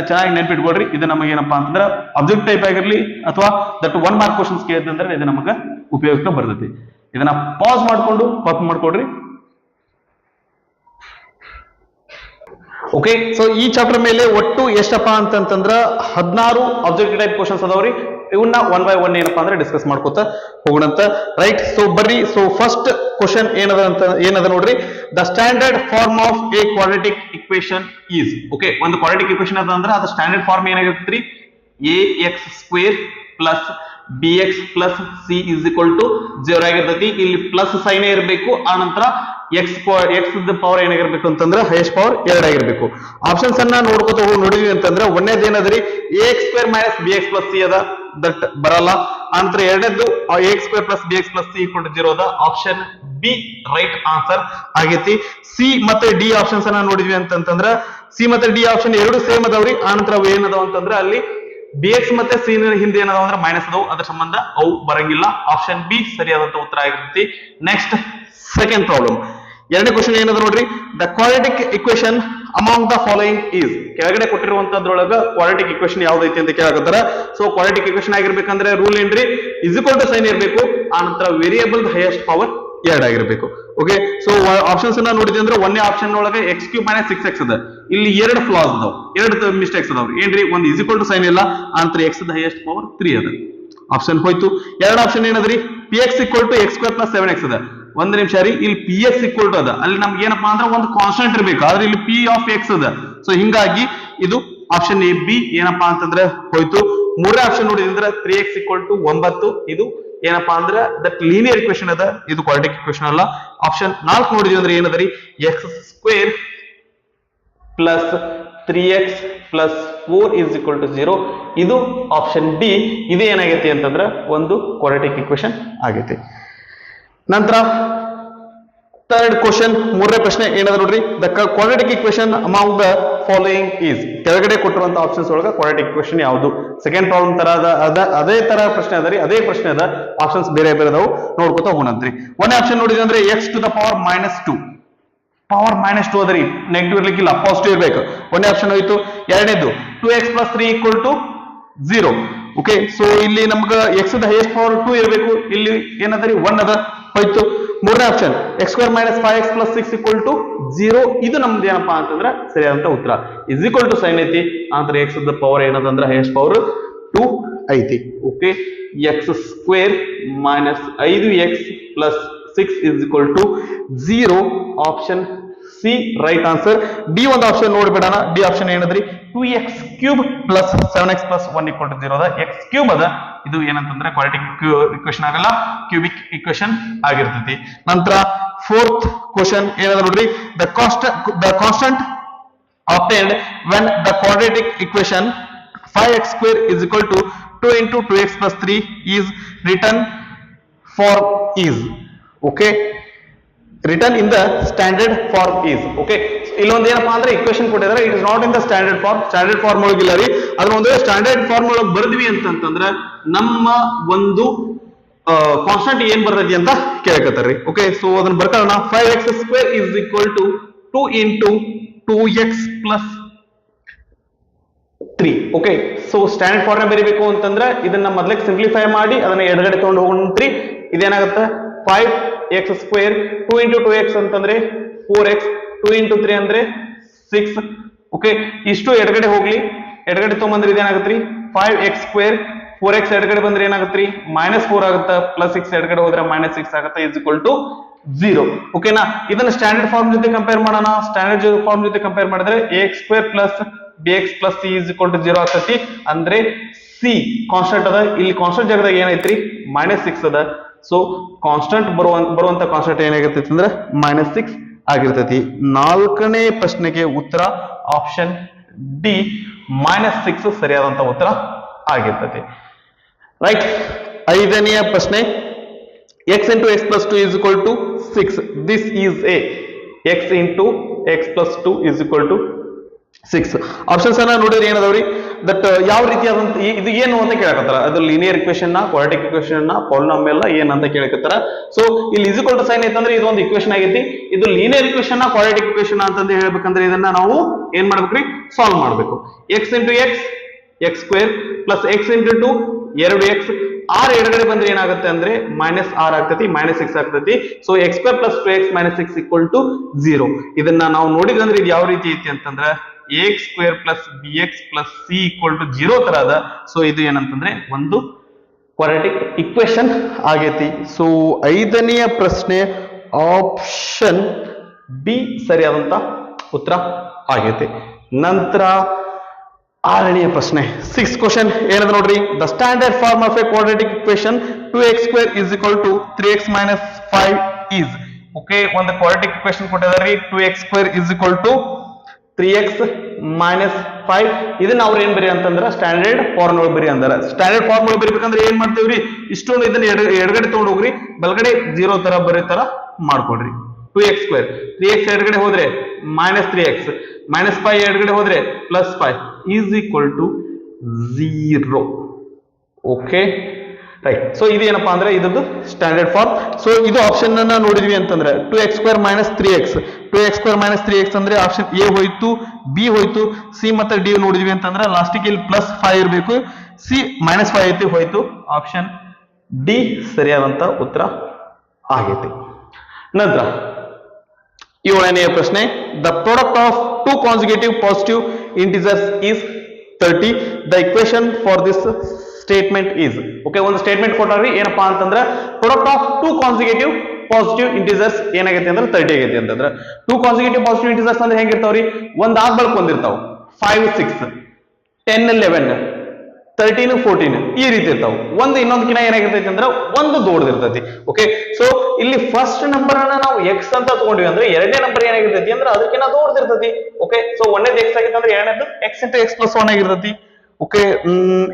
ಚೆನ್ನಾಗಿ ನೆನ್ಪಿಟ್ಕೊಳ್ರಿ. ಇದು ನಮಗೆ ಏನಪ್ಪಾ ಅಂತಂದ್ರೆ ಅಬ್ಜೆಕ್ಟ್ ಟೈಪ್ ಆಗಿರ್ಲಿ ಅಥವಾ ದಟ್ 1 ಮಾರ್ಕ್ ಕ್ವಶನ್ಸ್ ಕೇಳಿದ್ರೆ ಇದು ನಮಗೆ ಉಪಯೋಗಕ್ಕೆ ಬರ್ತೈತಿ. ಇದನ್ನ ಪಾಸ್ ಮಾಡ್ಕೊಂಡು ಕಾಪಿ ಮಾಡ್ಕೊಡ್ರಿ. ಓಕೆ, ಸೊ ಈ ಚಾಪ್ಟರ್ ಮೇಲೆ ಒಟ್ಟು ಎಷ್ಟಪ್ಪ ಅಂತಂದ್ರ 16 ಆಬ್ಜೆಕ್ಟಿವ್ ಟೈಪ್ ಕ್ವಶನ್ಸ್ ಅದಾವ್ರಿ. ಇವನ್ನ 1 by 1 ಏನಪ್ಪಾ ಅಂದ್ರೆ ಡಿಸ್ಕಸ್ ಮಾಡ್ಕೋತ ಹೋಗೋಣಂತ. ರೈಟ್. ಸೊ ಬರ್ರಿ. ಸೊ ಫಸ್ಟ್ ಕ್ವಶನ್ ಏನದ ನೋಡ್ರಿ. The standard form of a quadratic equation is. Okay, ಒಂದು ಕ್ವಾಡ್ರಾಟಿಕ್ ಇಕ್ವೇಶನ್ ಅದ ಅಂದ್ರೆ ಅದ ಸ್ಟ್ಯಾಂಡರ್ಡ್ ಫಾರ್ಮ್ ಏನಾಗಿರ್ತೈತ್ರಿ? ax² plus bx plus c is equal to 0 ಆಗಿರ್ತೈತಿ. ಇಲ್ಲಿ ಪ್ಲಸ್ ಸೈನ್ ಇರಬೇಕು. ಆ ನಂತರ x ಪವರ್ ಏನಾಗಿರ್ಬೇಕು ಅಂತಂದ್ರೆ ಹೈಯೆಸ್ಟ್ ಪವರ್ 2 ಆಗಿರ್ಬೇಕು. ಆಪ್ಷನ್ಸ್ ಅನ್ನ ನೋಡಿದ್ವಿ ಅಂತಂದ್ರೆ ಒಂದೇದು ಏನದ್ರಿ ax² minus bx plus c ಅದ, ದಟ್ ಬರಲ್ಲ. ಆ ನಂತರ ಎರಡನೇದು ax² plus bx plus c equal to 0 ಅದ. ಆಪ್ಷನ್ ಬಿ ರೈಟ್ ಆನ್ಸರ್ ಆಗೈತಿ. ಸಿ ಮತ್ತೆ ಡಿ ಆಪ್ಷನ್ಸ್ ಅನ್ನ ನೋಡಿದ್ವಿ ಅಂತಂದ್ರೆ ಸಿ ಮತ್ತೆ ಡಿ ಆಪ್ಷನ್ ಎರಡು ಸೇಮ್ ಅದಾವ್ರಿ. ಆ ನಂತರ ಅವು ಏನದಾವ ಅಂತಂದ್ರೆ ಅಲ್ಲಿ bx ಮತ್ತೆ c ಹಿಂದೆ ಏನದಾವ ಅಂದ್ರೆ ಮೈನಸ್ ಅದಾವ, ಅದರ ಸಂಬಂಧ ಅವು ಬರಂಗಿಲ್ಲ. ಆಪ್ಷನ್ ಬಿ ಸರಿಯಾದಂತ ಉತ್ತರ ಆಗಿರ್ತೈತಿ. ನೆಕ್ಸ್ಟ್ ಸೆಕೆಂಡ್ ಪ್ರಾಬ್ಲಮ್, ಎರಡನೇ ಕ್ವಶನ್ ಏನದ ನೋಡ್ರಿ. The quadratic equation among the following is. ಕೆಳಗಡೆ ಕೊಟ್ಟಿರುವಂತದ್ರೊಳಗ ಕ್ವಾಡ್ರಾಟಿಕ್ ಇಕ್ವೇಶನ್ ಯಾವ್ದೈತಿ ಅಂತ ಕೇಳಕತ್ತಾರ. ಸೊ ಕ್ವಾಡ್ರಾಟಿಕ್ ಇಕ್ವೇಶನ್ ಆಗಿರ್ಬೇಕಂದ್ರೆ ರೂಲ್ ಏನ್ರಿ? ಇಸ್ ಈಕ್ವಲ್ ಟು ಸೈನ್ ಇರಬೇಕು. ಆ ನಂತರ ವೇರಿಯೇಬಲ್ ಹೈಯೆಸ್ಟ್ ಪವರ್ 2 ಆಗಿರ್ಬೇಕು. ಓಕೆ, ಸೊ ಆಪ್ಷನ್ಸ್ ಅನ್ನ ನೋಡಿದ್ವಿ ಅಂದ್ರೆ ಒಂದೇ ಆಪ್ಷನ್ ಒಳಗೆ x³ ಮೈನಸ್ 6x ಅದ. ಇಲ್ಲಿ 2 ಫ್ಲಾಸ್ ಅದಾವ, 2 ಮಿಸ್ಟೇಕ್ಸ್ ಅದಾವ್ರಿ. ಏನ್ರಿ? ಒಂದು ಇಸ್ ಈಕ್ವಲ್ ಟು ಸೈನ್ ಇಲ್ಲ, ಆ ನಂತರ x ದ ಹೈಯೆಸ್ಟ್ ಪವರ್ 3 ಅದ. ಆಪ್ಷನ್ ಹೋಯ್ತು. ಎರಡು ಆಪ್ಷನ್ ಏನದ್ರಿ? px equal to x² plus 7x ಅದ. ಒಂದ್ ನಿಮಿಷ ರೀ, ಇಲ್ಲಿ px ಈಕ್ವಲ್ ಟು ಅದ, ಅಲ್ಲಿ ನಮ್ಗೆ ಏನಪ್ಪಾ ಅಂದ್ರೆ ಒಂದು ಕಾನ್ಸ್ಟೆಂಟ್ ಇರ್ಬೇಕು, ಆದ್ರೆ ಇಲ್ಲಿ p ಆಫ್ x ಅದ. ಸೊ ಹಿಂಗಾಗಿ ಇದು ಆಪ್ಷನ್ ಎ ಬಿ ಏನಪ್ಪಾ ಅಂತಂದ್ರೆ ಹೋಯ್ತು. ಮೂರನೇ ಆಪ್ಷನ್ ನೋಡಿದ್ರೆ 3x ಈಕ್ವಲ್ ಟು 9. ಇದು ಏನಪ್ಪಾ ಅಂದ್ರೆ ದಟ್ ಲೀನಿಯರ್ ಇಕ್ವೇಶನ್ ಅದ, ಇದು ಕ್ವಾಡ್ರಾಟಿಕ್ ಇಕ್ವೇಶನ್ ಅಲ್ಲ. ಆಪ್ಷನ್ 4 ನೋಡಿದ್ವಿ ಅಂದ್ರೆ ಏನದರಿ? x² plus 3x plus 4 is equal to 0. ಇದು ಆಪ್ಷನ್ ಡಿ. ಇದು ಏನಾಗೈತಿ ಅಂತಂದ್ರೆ ಒಂದು ಕ್ವಾಡ್ರಾಟಿಕ್ ಇಕ್ವೇಶನ್ ಆಗೈತಿ. ನಂತರ ಥರ್ಡ್ ಕ್ವಶನ್, ಮೂರನೇ ಪ್ರಶ್ನೆ ಏನದ ನೋಡ್ರಿ. The quadratic equation among the following is ಕೆಳಗಡೆ ಕೊಟ್ಟಿರುವಂತ ಆಪ್ಷನ್ಸ್ ಒಳಗ ಕ್ವಾಡ್ರಾಟಿಕ್ ಇಕ್ವೇಷನ್ ಯಾವುದು ಸೆಕೆಂಡ್ ಪ್ರಾಬ್ಲಮ್ ತರ ಅದೇ ತರ ಪ್ರಶ್ನೆ ಅದ ರೀ ಅದೇ ಪ್ರಶ್ನೆ ಅದ ಆಪ್ಷನ್ಸ್ ಬೇರೆ ಬೇರೆ ಅದಾವು ನೋಡ್ಕೊತಾ ಹೋಗೋಣಂತ್ರಿ ಒಂದೇ ಆಪ್ಷನ್ ನೋಡಿದ್ರೆ ಅಂದ್ರೆ x to the power -2 power -2 ಅದರಿ ನೆಗೆಟಿವ್ ಇರ್ಲಿಕ್ಕಿಲ್ಲ ಪಾಸಿಟಿವ್ ಇರಬೇಕು ಒಂದೇ ಆಪ್ಷನ್ ಹೋಯ್ತು ಎರಡನೇದು 2x + 3 = 0 ಓಕೆ ಸೊ ಇಲ್ಲಿ ನಮ್ಗೆ x ದ ಹೈಯೆಸ್ಟ್ ಪವರ್ 2 ಇರಬೇಕು ಇಲ್ಲಿ ಏನದರಿ 1 ಅದ ಹೋಯ್ತು ಮೂರನೇ ಆಪ್ಷನ್ x² - 5x + 6 = 0 ಇದು ನಮ್ದು ಏನಪ್ಪಾ ಅಂತಂದ್ರೆ ಸರಿಯಾದಂತ ಉತ್ತರ = ಸೈನ್ ಐತಿ ಅಂದ್ರೆ x ದ ಪವರ್ ಏನದಂದ್ರೆ ಹೈಯೆಸ್ಟ್ ಪವರ್ 2 ಐತಿ okay x² - 5x + 6 = 0 option C right answer D ಒಂದು ಆಪ್ಷನ್ ನೋಡ್ಬಿಡೋಣ ಡಿ ಆಪ್ಷನ್ ಏನದ್ರಿ 2x³ + 7x + 1 = 0 ಅದ x³ ಅದ ಇದು ಏನಂತಂದ್ರೆ ಕ್ವಾಡ್ರಾಟಿಕ್ ಇಕ್ವೇಷನ್ ಆಗಲ್ಲ ಕ್ಯೂಬಿಕ್ ಇಕ್ವೇಷನ್ ಆಗಿರ್ತೈತಿ ನಂತರ ಫೋರ್ತ್ ಕ್ವೆಶ್ಚನ್ ಏನದ ನೋಡ್ರಿ the constant obtained when the quadratic equation 5x² = 2 × 2x + 3 is written for is okay written in the standard form is okay ಇಲ್ಲೊಂದು ಏನಪ್ಪಾ ಅಂದ್ರೆ ಇಕ್ವೇಷನ್ ಕೊಟ್ಟಿದ್ದಾರೆ it is not in the standard form ಒಳಗಿಲ್ಲ ರೀ ಅದನ್ನ ಒಂದು ಸ್ಟ್ಯಾಂಡರ್ಡ್ ಫಾರ್ಮ್ ಒಳಗೆ ಬರ್ದ್ವಿ ಅಂತಂದ್ರೆ ನಮ್ಮ ಒಂದು ಕಾನ್ಸ್ಟಂಟ್ ಏನ್ ಬರ್ತೈತಿ ಅಂತ ಕೇಳಕತ್ತಾರ್ರಿ ಓಕೆ ಸೊ ಅದನ್ನ ಬರ್ಕೊಳ್ಳೋಣ 5x² = 2 × 2x + 3 okay so standard form ಬರೀಬೇಕು ಅಂತಂದ್ರೆ ಇದನ್ನ ಮೊದಲಿಗೆ ಸಿಂಪ್ಲಿಫೈ ಮಾಡಿ ಅದನ್ನ ಎಡಗಡೆ ತಗೊಂಡು ಹೋಗೋಣ್ರಿ ಇದೇನಾಗುತ್ತೆ 5x² 2 × 2x ಅಂತಂದ್ರೆ 4x 2 × 3 ಅಂದ್ರೆ 6 ಓಕೆ ಇಷ್ಟು ಎಡಗಡೆ ಹೋಗ್ಲಿ ಎಡಗಡೆ ತಗೊಂಡ್ಬಂದ್ರೆ ಇದೇನಾಗುತ್ತೆ 5x² 4x ಎಡಗಡೆ ಬಂದ್ರೆ ಏನಾಗುತ್ತೆ -4 ಆಗುತ್ತೆ +6 ಎಡಗಡೆ ಹೋದ್ರೆ -6 ಆಗುತ್ತೆ = 0 ಓಕೆನಾ ಇದನ್ನ ಸ್ಟ್ಯಾಂಡರ್ಡ್ ಫಾರ್ಮ್ ಜೊತೆ ಕಂಪೇರ್ ಮಾಡೋಣ ಸ್ಟ್ಯಾಂಡರ್ಡ್ ಫಾರ್ಮ್ ಜೊತೆ ಕಂಪೇರ್ ಮಾಡಿದ್ರೆ ax² + bx + c = 0 ಆಗ್ತೈತಿ ಅಂದ್ರೆ c ಕಾನ್ಸ್ಟಂಟ್ ಅದ ಇಲ್ಲಿ ಕಾನ್ಸ್ಟಂಟ್ ಜಾಗದಾಗ ಏನೈತ್ರಿ -6 ಅದ ಸೊ ಕಾನ್ಸ್ಟಂಟ್ ಬರುವಂತ ಕಾನ್ಸ್ಟಂಟ್ ಏನಾಗಿರ್ತೈತಿ ಅಂದ್ರೆ -6 ಆಗಿರ್ತೈತಿ ನಾಲ್ಕನೇ ಪ್ರಶ್ನೆಗೆ ಉತ್ತರ ಆಪ್ಷನ್ ಡಿ -6 ಸರಿಯಾದಂತ ಉತ್ತರ ಆಗಿರ್ತೈತಿ ರೈಟ್ ಐದನೆಯ ಪ್ರಶ್ನೆ x × x + 2 = 6 this is a x × x + 2 = 6 options ಅನ್ನ ನೋಡಿದ್ರೆ ಏನದಾವ್ರಿ ದಟ್ ಯಾವ ರೀತಿಯಾದಂತ ಇದು ಏನು ಅಂತ ಕೇಳಕತ್ತಾರ ಅದು linear equation quadratic equation polynomial ಏನಂತ ಕೇಳಕತ್ತಾರ ಸೊ ಇಲ್ಲಿ = ಸೈನ್ ಐತಂದ್ರೆ ಇದು ಒಂದು ಇಕ್ವೇಷನ್ ಆಗೈತಿ ಇದು ಲೀನಿಯರ್ ಇಕ್ವೇಷನ್ ಕ್ವಾಡ್ರಾಟಿಕ್ ಇಕ್ವೇಷನ್ ಅಂತಂದು ಹೇಳ್ಬೇಕಂದ್ರೆ ಇದನ್ನ ನಾವು ಏನ್ ಮಾಡ್ಬೇಕ್ರಿ ಸಾಲ್ವ್ ಮಾಡ್ಬೇಕು x × x x² + x × 2 2x r ಎಡಗಡೆ ಬಂದ್ರೆ ಏನಾಗುತ್ತೆ ಅಂದ್ರೆ -r ಆಗ್ತತಿ -6 ಆಗ್ತತಿ ಸೊ x² + 2x - 6 = 0 ಇದನ್ನ ನಾವು ನೋಡಿದ್ರೆ ಇದು ಯಾವ ರೀತಿ ಐತಿ ಅಂತಂದ್ರೆ ax² + bx + c = 0 ತರ ಅದ ಸೊ ಇದು ಏನಂತಂದ್ರೆ ಒಂದು ಕ್ವಾಡ್ರಾಟಿಕ್ ಇಕ್ವೇಷನ್ ಆಗೈತಿ ಸೊ ಐದನೆಯ ಪ್ರಶ್ನೆ ಆಪ್ಷನ್ ಬಿ ಸರಿಯಾದಂತ ಉತ್ತರ ಆಗೈತಿ ನಂತರ ಆರನೆಯ ಪ್ರಶ್ನೆ 6th ಕ್ವೆಶ್ಚನ್ ಏನದ ನೋಡ್ರಿ the standard form of a quadratic equation 2x² = 3x - 5 is okay ಒಂದು ಕ್ವಾಡ್ರಾಟಿಕ್ ಇಕ್ವೇಷನ್ ಕೊಟ್ಟಿದ್ದಾರೆ 2x² = 3x - 5 ಇದನ್ನ ಅವ್ರು ಏನ್ ಬರಿ ಅಂತಂದ್ರೆ ಸ್ಟ್ಯಾಂಡರ್ಡ್ ಫಾರ್ಮ್ ಒಳಗೆ ಬರಿ ಅಂದಾರ ಸ್ಟ್ಯಾಂಡರ್ಡ್ ಫಾರ್ಮ್ ಒಳಗೆ ಬರಿಬೇಕಂದ್ರೆ ಏನ್ ಮಾಡ್ತೇವ್ರಿ ಇಷ್ಟೊಂದು ಇದನ್ನ ಎಡಗಡೆ ತಗೊಂಡು ಹೋಗ್ರಿ ಬಲಗಡೆ 0 ತರ ಬರೀ ತರ ಮಾಡ್ಕೊಡ್ರಿ 2x², 3x ಎಡಗಡೆ ಹೋದ್ರೆ -3x, -5 ಎಡಗಡೆ ಹೋದ್ರೆ +5 is equal to 0. Okay right. So ಇದು ಏನಪ್ಪಾ ಅಂದ್ರೆ ಇದ್ರದ್ದು ಸ್ಟ್ಯಾಂಡರ್ಡ್ ಫಾರ್ಮ್. ಸೊ ಇದು ಆಪ್ಷನ್ ಅನ್ನ ನೋಡಿದ್ವಿ ಅಂತಂದ್ರೆ 2x² - 3x, 2x² - 3x ಅಂದ್ರೆ ಆಪ್ಷನ್ ಎ ಹೋಯ್ತು, ಬಿ ಹೋಯ್ತು, ಸಿ ಮತ್ತೆ ಡಿ ನೋಡಿದ್ವಿ ಅಂತಂದ್ರೆ ಲಾಸ್ಟಿಗೆ ಇಲ್ಲಿ +5 ಇರಬೇಕು, ಸಿ -5 ಐತಿ ಹೋಯ್ತು. ಆಪ್ಷನ್ ಡಿ ಸರಿಯಾದಂತ ಉತ್ತರ ಆಗೈತಿ. ನಂತರ 7ನೇ ಪ್ರಶ್ನೆ, the product of two consecutive positive integers is 30. The equation for this statement is. Okay, ಒಂದು ಸ್ಟೇಟ್ಮೆಂಟ್ ಕೊಟ್ಟಾರ್ರಿ ಏನಪ್ಪಾ ಅಂತಂದ್ರೆ product of two consecutive positive integers ಏನಾಗೈತಿ ಅಂದ್ರೆ 30 ಆಗೈತಿ ಅಂತಂದ್ರೆ. ಟೂ ಕಾನ್ಸಿಕ್ಯೂಟಿವ್ ಪಾಸಿಟಿವ್ ಇಂಟಿಜರ್ಸ್ ಅಂದ್ರೆ ಹೆಂಗಿರ್ತಾವ್ರಿ, ಒಂದ್ ಆಗ್ ಬಳಕ್ ಒಂದಿರ್ತಾವ, 5 6 10 11 13 14 ಈ ರೀತಿ ಇರ್ತಾವ. ಒಂದು ಇನ್ನೊಂದಕ್ಕಿಂತ ಏನಾಗಿರ್ತೈತಿ ಅಂದ್ರೆ ಒಂದು ದೊಡ್ಡದಿರ್ತೈತಿ. ಓಕೆ, ಸೊ ಇಲ್ಲಿ ಫಸ್ಟ್ ನಂಬರ್ ಅನ್ನ ನಾವು ಎಕ್ಸ್ ಅಂತ ತಗೊಂಡ್ವಿ ಅಂದ್ರೆ ಎರಡನೇ ನಂಬರ್ ಏನಾಗಿರ್ತೈತಿ ಅಂದ್ರೆ ಅದಕ್ಕಿಂತ ದೊಡ್ಡದಿರ್ತೈತಿ. ಓಕೆ, ಸೊ ಒಂದೇದು ಎಕ್ಸ್ ಆಗಿತ್ತು ಅಂದ್ರೆ ಎರಡನೇದು x × x + 1 ಆಗಿರ್ತೈತಿ. ಓಕೆ,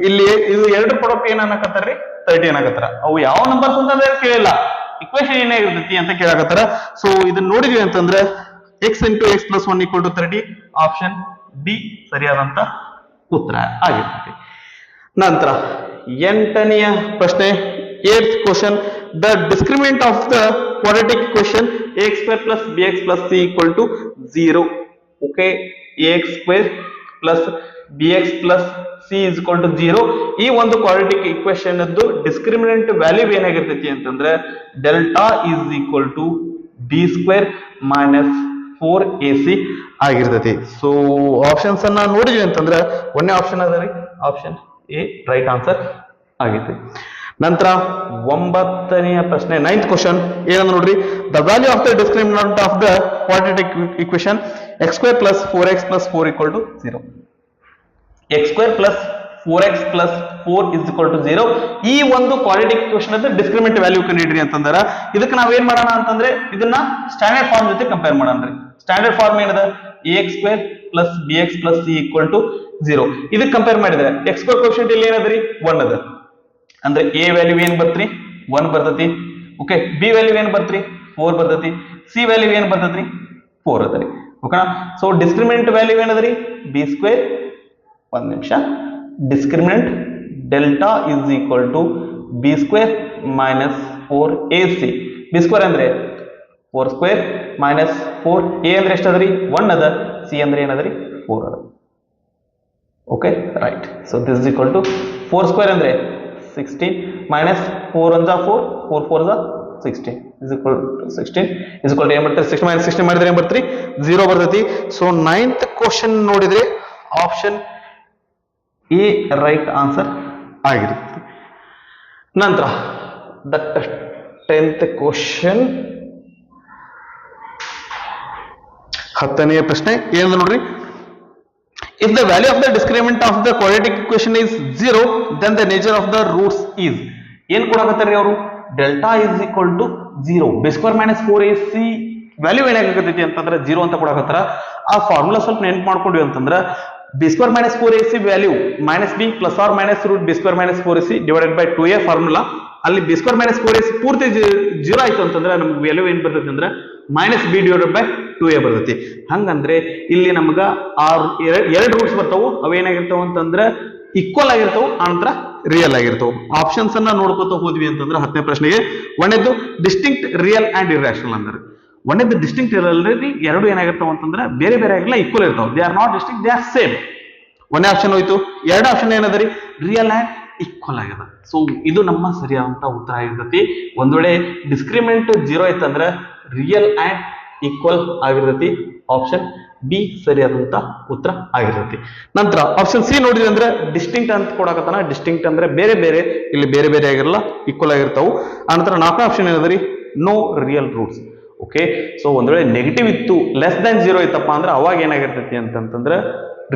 ಇಲ್ಲಿ ಇದು ಎರಡು ಪ್ರಾಡಕ್ಟ್ ಏನ್ ಅನ್ನಕತ್ತಾರ್ರಿ 30 ಅನ್ನಕತ್ತಾರ. ಅವು ಯಾವ ನಂಬರ್ಸ್ ಅಂತಂದ್ರೆ ಕೇಳಿಲ್ಲ, ಇಕ್ವೇಶನ್ ಏನಾಗಿರ್ತೈತಿ ಅಂತ ಕೇಳಕತ್ತಾರ. ಸೊ ಇದನ್ನ ನೋಡಿದ್ವಿ ಅಂತಂದ್ರೆ x × x + 1 = 30. ಆಪ್ಷನ್ ಡಿ ಸರಿಯಾದಂತ ಉತ್ತರ ಆಗಿರ್ತದೆ. ನಂತರ 8ನೆಯ ಪ್ರಶ್ನೆ 8th question, the discriminant of the quadratic equation ax square plus bx plus c equal to 0. Okay, ax square plus bx plus c is equal to 0. ಈ ಒಂದು quadratic equation ಅದ್ದು discriminant value ಏನಾಗಿರ್ತೈತಿ ಅಂತಂದ್ರೆ delta is equal to b square minus 4ac ಆಗಿರ್ತೈತಿ. So options ಅನ್ನ ನೋಡಿದ್ವಿ ಅಂತಂದ್ರೆ ಒಂದೇ option ಅದ ರೀ, ಆಪ್ಷನ್ ಎ ರೈಟ್ ಆನ್ಸರ್ ಆಗೈತಿ. ನಂತರ 9ನೆಯ ಪ್ರಶ್ನೆ 9th ಕ್ವಶನ್ ಏನಂದ್ರೆ ನೋಡ್ರಿ, the value of the discriminant of the quadratic equation x square plus 4x plus 4 equal to 0. x square plus 4x plus 4 is equal to 0. ಈ ಒಂದು quadratic equation ಅದ discriminant value ಕಂಡುಹಿಡಿರಿ ಅಂತಂದ್ರೆ ಇದಕ್ಕೆ ನಾವ್ ಏನ್ ಮಾಡೋಣ ಅಂತಂದ್ರೆ ಇದನ್ನ ಸ್ಟ್ಯಾಂಡರ್ಡ್ ಫಾರ್ಮ್ ಜೊತೆ ಕಂಪೇರ್ ಮಾಡೋಣ. ಸ್ಟ್ಯಾಂಡರ್ಡ್ ಫಾರ್ಮ್ ಏನದ ax square plus bx plus c equal to 0. ಇದಕ್ಕೆ ಕಂಪೇರ್ ಮಾಡಿದ್ರೆ x square ಕೋಎಫಿಷಿಯಂಟ್ ಇಲ್ಲಿ ಏನದ್ರಿ 1 ಅದ, ಅಂದ್ರೆ a ವ್ಯಾಲ್ಯೂ ಏನ್ ಬರ್ತ್ರಿ 1 ಬರ್ತತಿ. ಓಕೆ, b ವ್ಯಾಲ್ಯೂ ಏನ್ ಬರ್ತ್ರಿ 4 ಬರ್ತತಿ, c ವ್ಯಾಲ್ಯೂ ಏನ್ ಬರ್ತತಿ 4 ಅದರಿ. ಓಕೆನಾ, ಸೊ ಡಿಸ್ಕ್ರಿಮಿನೆಂಟ್ ವ್ಯಾಲ್ಯೂ ಏನದರಿ b ಸ್ಕ್ವೇರ್, ಒಂದ್ ನಿಮಿಷ, discriminant delta is equal to b square minus 4ac. b square ಅಂದ್ರೆ 4 ಸ್ಕ್ವೇರ್ ಮೈನಸ್ 4a ಅಂದ್ರೆ ಎಷ್ಟದರಿ 1 ಅದ, c ಅಂದ್ರೆ ಏನದರಿ 4 ಅದ. Okay right, so this is equal to 4 square ಅಂದ್ರೆ 16 minus 4 1 4 4 4 16 is equal to 16 is equal to ಏನು ಬರ್ತದೆ 16 minus 16 ಮಾಡಿದ್ರೆ ಏನು ಬರ್ತದೆ 0 ಬರ್ತೈತಿ. ಸೊ 9th ಕ್ವಶನ್ ನೋಡಿದ್ರೆ ಆಪ್ಷನ್ ಎ ರೈಟ್ ಆನ್ಸರ್ ಆಗಿರುತ್ತೆ. ನಂತರ ದ 10th ಕ್ವಶನ್ 10ನೇ ಪ್ರಶ್ನೆ ಏನಂದ್ರೆ ನೋಡ್ರಿ, if the value of the discriminant of the quadratic equation is 0, then the nature of the roots is. ಏನ್ ಕೊಡಕತ್ತಾರ್ರಿ ಅವರು, delta is equal to 0, b square minus 4ac value ಏನಾಗತೈತಿ ಅಂತಂದ್ರೆ 0 ಅಂತ ಕೊಡಕತ್ತಾರ. ಆ ಫಾರ್ಮುಲಾ ಸ್ವಲ್ಪ ನೆನಪು ಮಾಡ್ಕೊಂಡ್ವಿ ಅಂತಂದ್ರೆ b square minus 4ac value minus b plus or minus root b square minus 4ac divided by 2a formula. ಅಲ್ಲಿ b square minus 4ac ಪೂರ್ತಿ 0 ಆಯ್ತು ಅಂತಂದ್ರೆ ನಮ್ಗೆ ವ್ಯಾಲ್ಯೂ ಏನ್ ಬರ್ತೈತಿ ಅಂದ್ರೆ minus b divided by 2a ಬರ್ತೈತಿ. ಹಂಗಂದ್ರೆ ಇಲ್ಲಿ ನಮ್ಗ ಎರಡು ರೂಟ್ಸ್ ಬರ್ತಾವು, ಅವೇನಾಗಿರ್ತಾವ ಅಂತಂದ್ರೆ ಈಕ್ವಲ್ ಆಗಿರ್ತಾವ, ಆನಂತರ ರಿಯಲ್ ಆಗಿರ್ತಾವ. ಆಪ್ಷನ್ಸ್ ಅನ್ನ ನೋಡ್ಕೊತ ಹೋದ್ವಿ ಅಂತಂದ್ರೆ 10ನೇ ಪ್ರಶ್ನೆಗೆ ಒಂದೇದು ಡಿಸ್ಟಿಂಕ್ಟ್ ರಿಯಲ್ ಅಂಡ್ ಇರ್ರಾಷನಲ್ ಅಂದ್ರೆ ಒಂದೇದು ಡಿಸ್ಟಿಂಕ್ಟ್ ಇರಲ್ರಿ, ಎರಡು ಏನಾಗಿರ್ತಾವ ಅಂತಂದ್ರೆ ಬೇರೆ ಬೇರೆ ಆಗಿಲ್ಲ, ಈಕ್ವಲ್ ಇರ್ತಾವ. They are not distinct, they are same. ಒಂದೇ ಆಪ್ಷನ್ ಹೋಯ್ತು. ಎರಡು ಆಪ್ಷನ್ ಏನದರಿ ರಿಯಲ್ ಅಂಡ್ ಈಕ್ವಲ್ ಆಗ್ಯದ. ಸೊ ಇದು ನಮ್ಮ ಸರಿಯಾದಂತ ಉತ್ತರ ಆಗಿರ್ತತಿ. ಒಂದ್ ವೇಳೆ ಡಿಸ್ಕ್ರಿಮಿನೆಂಟ್ 0 ಇತ್ತಂದ್ರೆ ರಿಯಲ್ ಅಂಡ್ ಈಕ್ವಲ್ ಆಗಿರ್ತತಿ. ಆಪ್ಷನ್ ಬಿ ಸರಿಯಾದಂತ ಉತ್ತರ ಆಗಿರ್ತತಿ. ನಂತರ ಆಪ್ಷನ್ ಸಿ ನೋಡಿದ್ರಿ ಅಂದ್ರೆ ಡಿಸ್ಟಿಂಕ್ಟ್ ಅಂತ ಕೊಡಕತ್ತಾನ. ಡಿಸ್ಟಿಂಕ್ಟ್ ಅಂದ್ರೆ ಬೇರೆ ಬೇರೆ, ಇಲ್ಲಿ ಬೇರೆ ಬೇರೆ ಆಗಿರಲ್ಲ, ಈಕ್ವಲ್ ಆಗಿರ್ತಾವು. ಆನಂತರ 4ನೇ ಆಪ್ಷನ್ ಏನದರಿ no real roots. Okay, so ಒಂದ್ ವೇಳೆ ನೆಗೆಟಿವ್ ಇತ್ತು, ಲೆಸ್ ದನ್ 0 ಇತ್ತಪ್ಪ ಅಂದ್ರೆ ಅವಾಗ ಏನಾಗಿರ್ತೈತಿ ಅಂತಂದ್ರೆ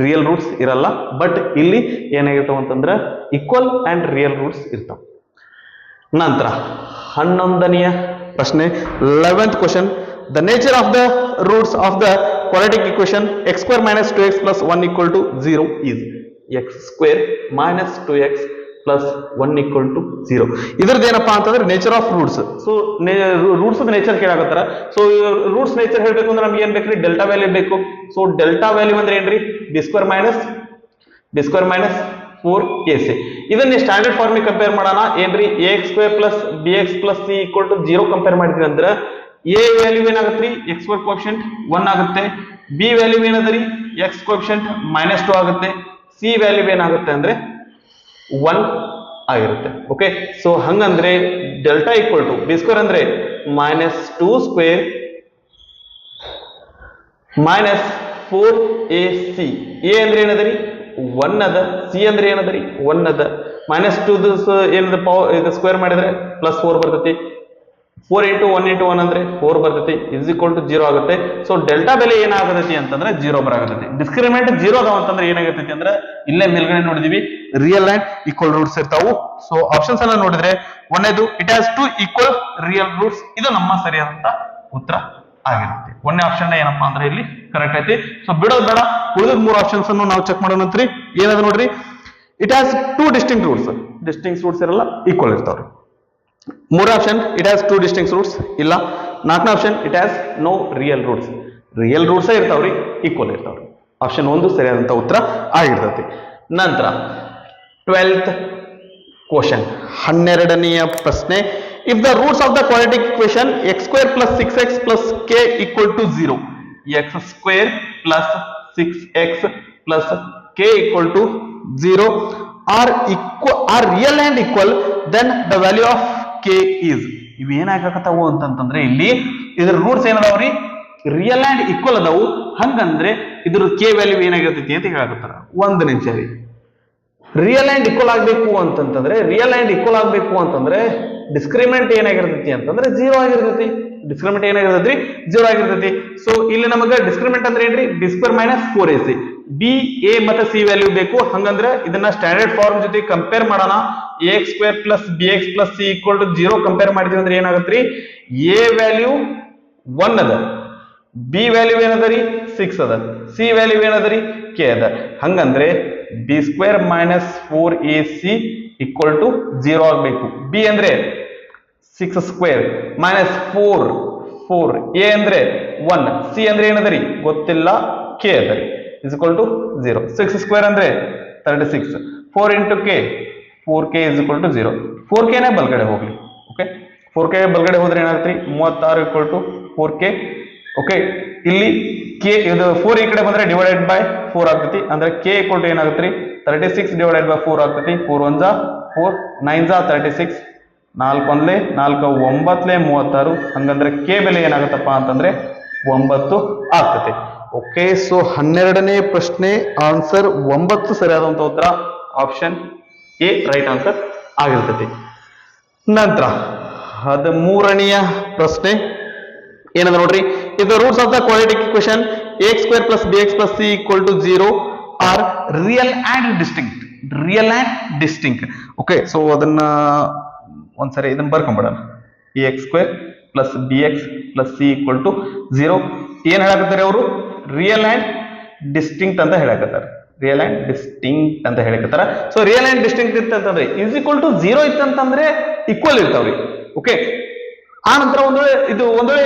ರಿಯಲ್ ರೂಟ್ಸ್ ಇರಲ್ಲ. ಬಟ್ ಇಲ್ಲಿ ಏನಾಗಿರ್ತಾವ ಅಂತಂದ್ರೆ ಈಕ್ವಲ್ ಅಂಡ್ ರಿಯಲ್ ರೂಟ್ಸ್ ಇರ್ತಾವ. ನಂತರ 11ನೆಯ ಪ್ರಶ್ನೆ 11th question, the nature of the roots of the quadratic equation x square minus 2x plus 1 equal to 0 is x square minus 2x plus 1 equal to 0. ಇದ್ರದ್ದು ಏನಪ್ಪಾ ಅಂತಂದ್ರೆ nature of roots. So roots nature ಕೇಳಾಕತ್ತಾರ. So roots nature ಹೇಳ್ಬೇಕು ಅಂದ್ರೆ ನಮ್ಗೆ ಏನ್ ಬೇಕ್ರಿ, delta value ಬೇಕು. ಸೊ ಡೆಲ್ಟಾ ವ್ಯಾಲ್ಯೂ ಅಂದ್ರೆ ಏನ್ರಿ, b square minus 4ac. ಇದನ್ನ ಸ್ಟ್ಯಾಂಡರ್ಡ್ ಫಾರ್ಮ್ ಕಂಪೇರ್ ಮಾಡೋಣ. ಏನ್ರಿ ax square plus bx plus c equal to 0 compare ಮಾಡಿದ್ವಿ ಅಂದ್ರೆ a ವ್ಯಾಲ್ಯೂ ಏನಾಗುತ್ತೆ, x square ಕೋಎಫಿಷಿಯಂಟ್ 1 ಆಗುತ್ತೆ, b ವ್ಯಾಲ್ಯೂ ಏನದರಿ x ಕೋಎಫಿಷಿಯಂಟ್ -2 ಆಗುತ್ತೆ, c ವ್ಯಾಲ್ಯೂ ಏನಾಗುತ್ತೆ ಅಂದ್ರೆ 1 ಆಗಿರುತ್ತೆ. ಓಕೆ, ಸೊ ಹಂಗಂದ್ರೆ delta equal to b square ಅಂದ್ರೆ -2 ಸ್ಕ್ವೇರ್ ಮೈನಸ್ 4ac. a ಅಂದ್ರೆ ಏನದರಿ 1 ಅದ, c ಅಂದ್ರೆ ಏನದರಿ 1 ಅದ, -2 ಏನದ ಪವರ್ ಇದು ಸ್ಕ್ವೇರ್ ಮಾಡಿದ್ರೆ +4 ಬರ್ತೈತಿ. 4 × 1 × 1 ಅಂದ್ರೆ 4 ಬರ್ತೈತಿ, ಇಸ್ ಈಕ್ವಲ್ ಟು 0 ಆಗುತ್ತೆ. ಸೊ ಡೆಲ್ಟಾ ಬೆಲೆ ಏನಾಗತೈತಿ ಅಂತಂದ್ರೆ 0 ಬರಾಗತೈತಿ. ಡಿಸ್ಕ್ರಿಮಿನೆಂಟ್ 0 ಅದಾವ ಅಂತಂದ್ರೆ ಏನಾಗತೈತಿ ಅಂದ್ರೆ ಇಲ್ಲೇ ಮೇಲ್ಗಡೆ ನೋಡಿದೀವಿ ರಿಯಲ್ ಅಂಡ್ ಈಕ್ವಲ್ ರೂಟ್ಸ್ ಇರ್ತಾವು. ಸೊ ಆಪ್ಷನ್ಸ್ ಅನ್ನ ನೋಡಿದ್ರೆ ಒಂದೇದು it has 2 equal real roots, ಇದು ನಮ್ಮ ಸರಿಯಾದಂತ ಉತ್ತರ ಆಗಿರುತ್ತೆ. ಒಂದೇ ಆಪ್ಷನ್ ಏನಪ್ಪಾ ಅಂದ್ರೆ ಇಲ್ಲಿ ಕರೆಕ್ಟ್ ಐತಿ. ಸೊ ಬಿಡೋದು ಬೇಡ, ಉಳಿದ 3 ಆಪ್ಷನ್ಸ್ ಅನ್ನು ನಾವು ಚೆಕ್ ಮಾಡೋಣಂತ್ರಿ. ಏನದ ನೋಡ್ರಿ, it has 2 distinct roots. Distinct roots ಇರಲ್ಲ, ಈಕ್ವಲ್ ಇರ್ತಾವ್ರಿ. 3 option it has 2 distinct roots ಇಲ್ಲ. 4ನೇ option it has no real roots. Real roots ಇರ್ತಾವ್ರಿ, ಈಕ್ವಲ್ ಇರ್ತಾವ್ರಿ. ಆಪ್ಷನ್ 1 ಸರಿಯಾದಂತ ಉತ್ತರ ಆಗಿರ್ತೈತಿ. ನಂತರ 12th ಕ್ವಶನ್, 12ನೆಯ ಪ್ರಶ್ನೆ. If the roots of the quadratic equation x² + 6x + k = 0, x² + 6x + k = 0 are real and equal, then the value of k is. ಇವೇನಾಗಕತ್ತಾವು ಅಂತಂದ್ರೆ ಇಲ್ಲಿ ಇದರ ರೂಟ್ಸ್ ಏನದಾವ್ರಿ, ರಿಯಲ್ ಅಂಡ್ ಈಕ್ವಲ್ ಅದಾವು. ಹಂಗಂದ್ರೆ ಇದ್ರ ಕೆ ವ್ಯಾಲ್ಯೂ ಏನಾಗಿರ್ತೈತಿ ಅಂತ ಹೇಳಕತ್ತಾರ. ಒಂದು ನಿಮಿಷ ರೀ. ರಿಯಲ್ ಅಂಡ್ ಈಕ್ವಲ್ ಆಗ್ಬೇಕು ಅಂತಂದ್ರೆ ಡಿಸ್ಕ್ರಿಮಿನೆಂಟ್ ಏನಾಗಿರ್ತೈತಿ ಅಂತಂದ್ರೆ 0 ಆಗಿರ್ತೈತಿ. ಡಿಸ್ಕ್ರಿಮಿನೆಂಟ್ ಏನಾಗಿರ್ತೈತಿ, 0 ಆಗಿರ್ತೈತಿ. ಸೊ ಇಲ್ಲಿ ನಮಗೆ ಡಿಸ್ಕ್ರಿಮಿನೆಂಟ್ ಅಂದ್ರೆ ಏನ್ರಿ, b² - 4ac. b, a ಮತ್ತೆ c ವ್ಯಾಲ್ಯೂ ಬೇಕು. ಹಂಗಂದ್ರೆ ಇದನ್ನ ಸ್ಟ್ಯಾಂಡರ್ಡ್ ಫಾರ್ಮ್ ಜೊತೆ ಕಂಪೇರ್ ಮಾಡೋಣ. ax² + bx + c = 0 ಕಂಪೇರ್ ಮಾಡಿದ್ವಿ ಅಂದ್ರೆ ಏನಾಗತ್ರಿ, a ವ್ಯಾಲ್ಯೂ 1 ಅದ, b ವ್ಯಾಲ್ಯೂ ಏನದರಿ 6 ಅದ, c ವ್ಯಾಲ್ಯೂ ಏನದರಿ k ಅದ. ಹಂಗಂದ್ರೆ b² - 4ac = 0 ಆಗ್ಬೇಕು. b ಅಂದ್ರೆ 6² - 4 a ಅಂದ್ರೆ 1, c ಅಂದ್ರೆ ಏನದರಿ ಗೊತ್ತಿಲ್ಲ, k ಅದರಿ = 0. 6² ಅಂದ್ರೆ 36, 4 × k 4k = 0. 4k ನೇ ಬಲ್ಗಡೆ ಹೋಗ್ಲಿ. ಓಕೆ, 4k ಬಲ್ಗಡೆ ಹೋದ್ರೆ ಏನಾಗ್ತರಿ, 36 = 4k. ಓಕೆ, ಇಲ್ಲಿ k ಇದು 4 ಈ ಕಡೆ ಬಂದ್ರೆ ಡಿವೈಡೆಡ್ ಬೈ 4 ಆಗ್ತೈತಿ. ಅಂದ್ರೆ k = ಏನಾಗುತ್ತೆ, 36 / 4 ಆಗ್ತೈತಿ. 4 1 4, 9 36, 4 1 4 9 36. ಹಂಗಂದ್ರೆ k ಬೆಲೆ ಏನಾಗುತ್ತಪ್ಪ ಅಂತಂದ್ರೆ 9 ಆಗ್ತೈತಿ. ಓಕೆ, ಸೊ 12ನೇ ಪ್ರಶ್ನೆ ಆನ್ಸರ್ 9 ಸರಿಯಾದಂತ ಉತ್ತರ ಆಪ್ಷನ್ ಎ ರೈಟ್ ಆನ್ಸರ್ ಆಗಿರ್ತೈತಿ. ನಂತರ 13ನೆಯ ಪ್ರಶ್ನೆ ಏನಂದ್ರೆ ನೋಡ್ರಿ, if the roots of the quadratic equation ax² + bx + c = 0 are real and distinct. Okay, so ಅದನ್ನ ಒಂದ್ಸರಿ ಇದನ್ನ ಬರ್ಕೊಂಡ್ಬಿಡೋಣ. ax² + bx + c = 0 ಏನ್ ಹೇಳಕತ್ತಾರೆ ಅವರು, ರಿಯಲ್ ಅಂಡ್ ಡಿಸ್ಟಿಂಕ್ಟ್ ಅಂತ ಹೇಳಕತ್ತಾರೆ. ಸೊ ರಿಯಲ್ ಅಂಡ್ ಡಿಸ್ಟಿಂಕ್ಟ್ ಇತ್ತಂತಂದ್ರೆ = 0 ಇತ್ತಂತಂದ್ರೆ ಈಕ್ವಲ್ ಇರ್ತಾವ್ರಿ. ಓಕೆ, ಆ ನಂತರ ಒಂದ್ ವೇಳೆ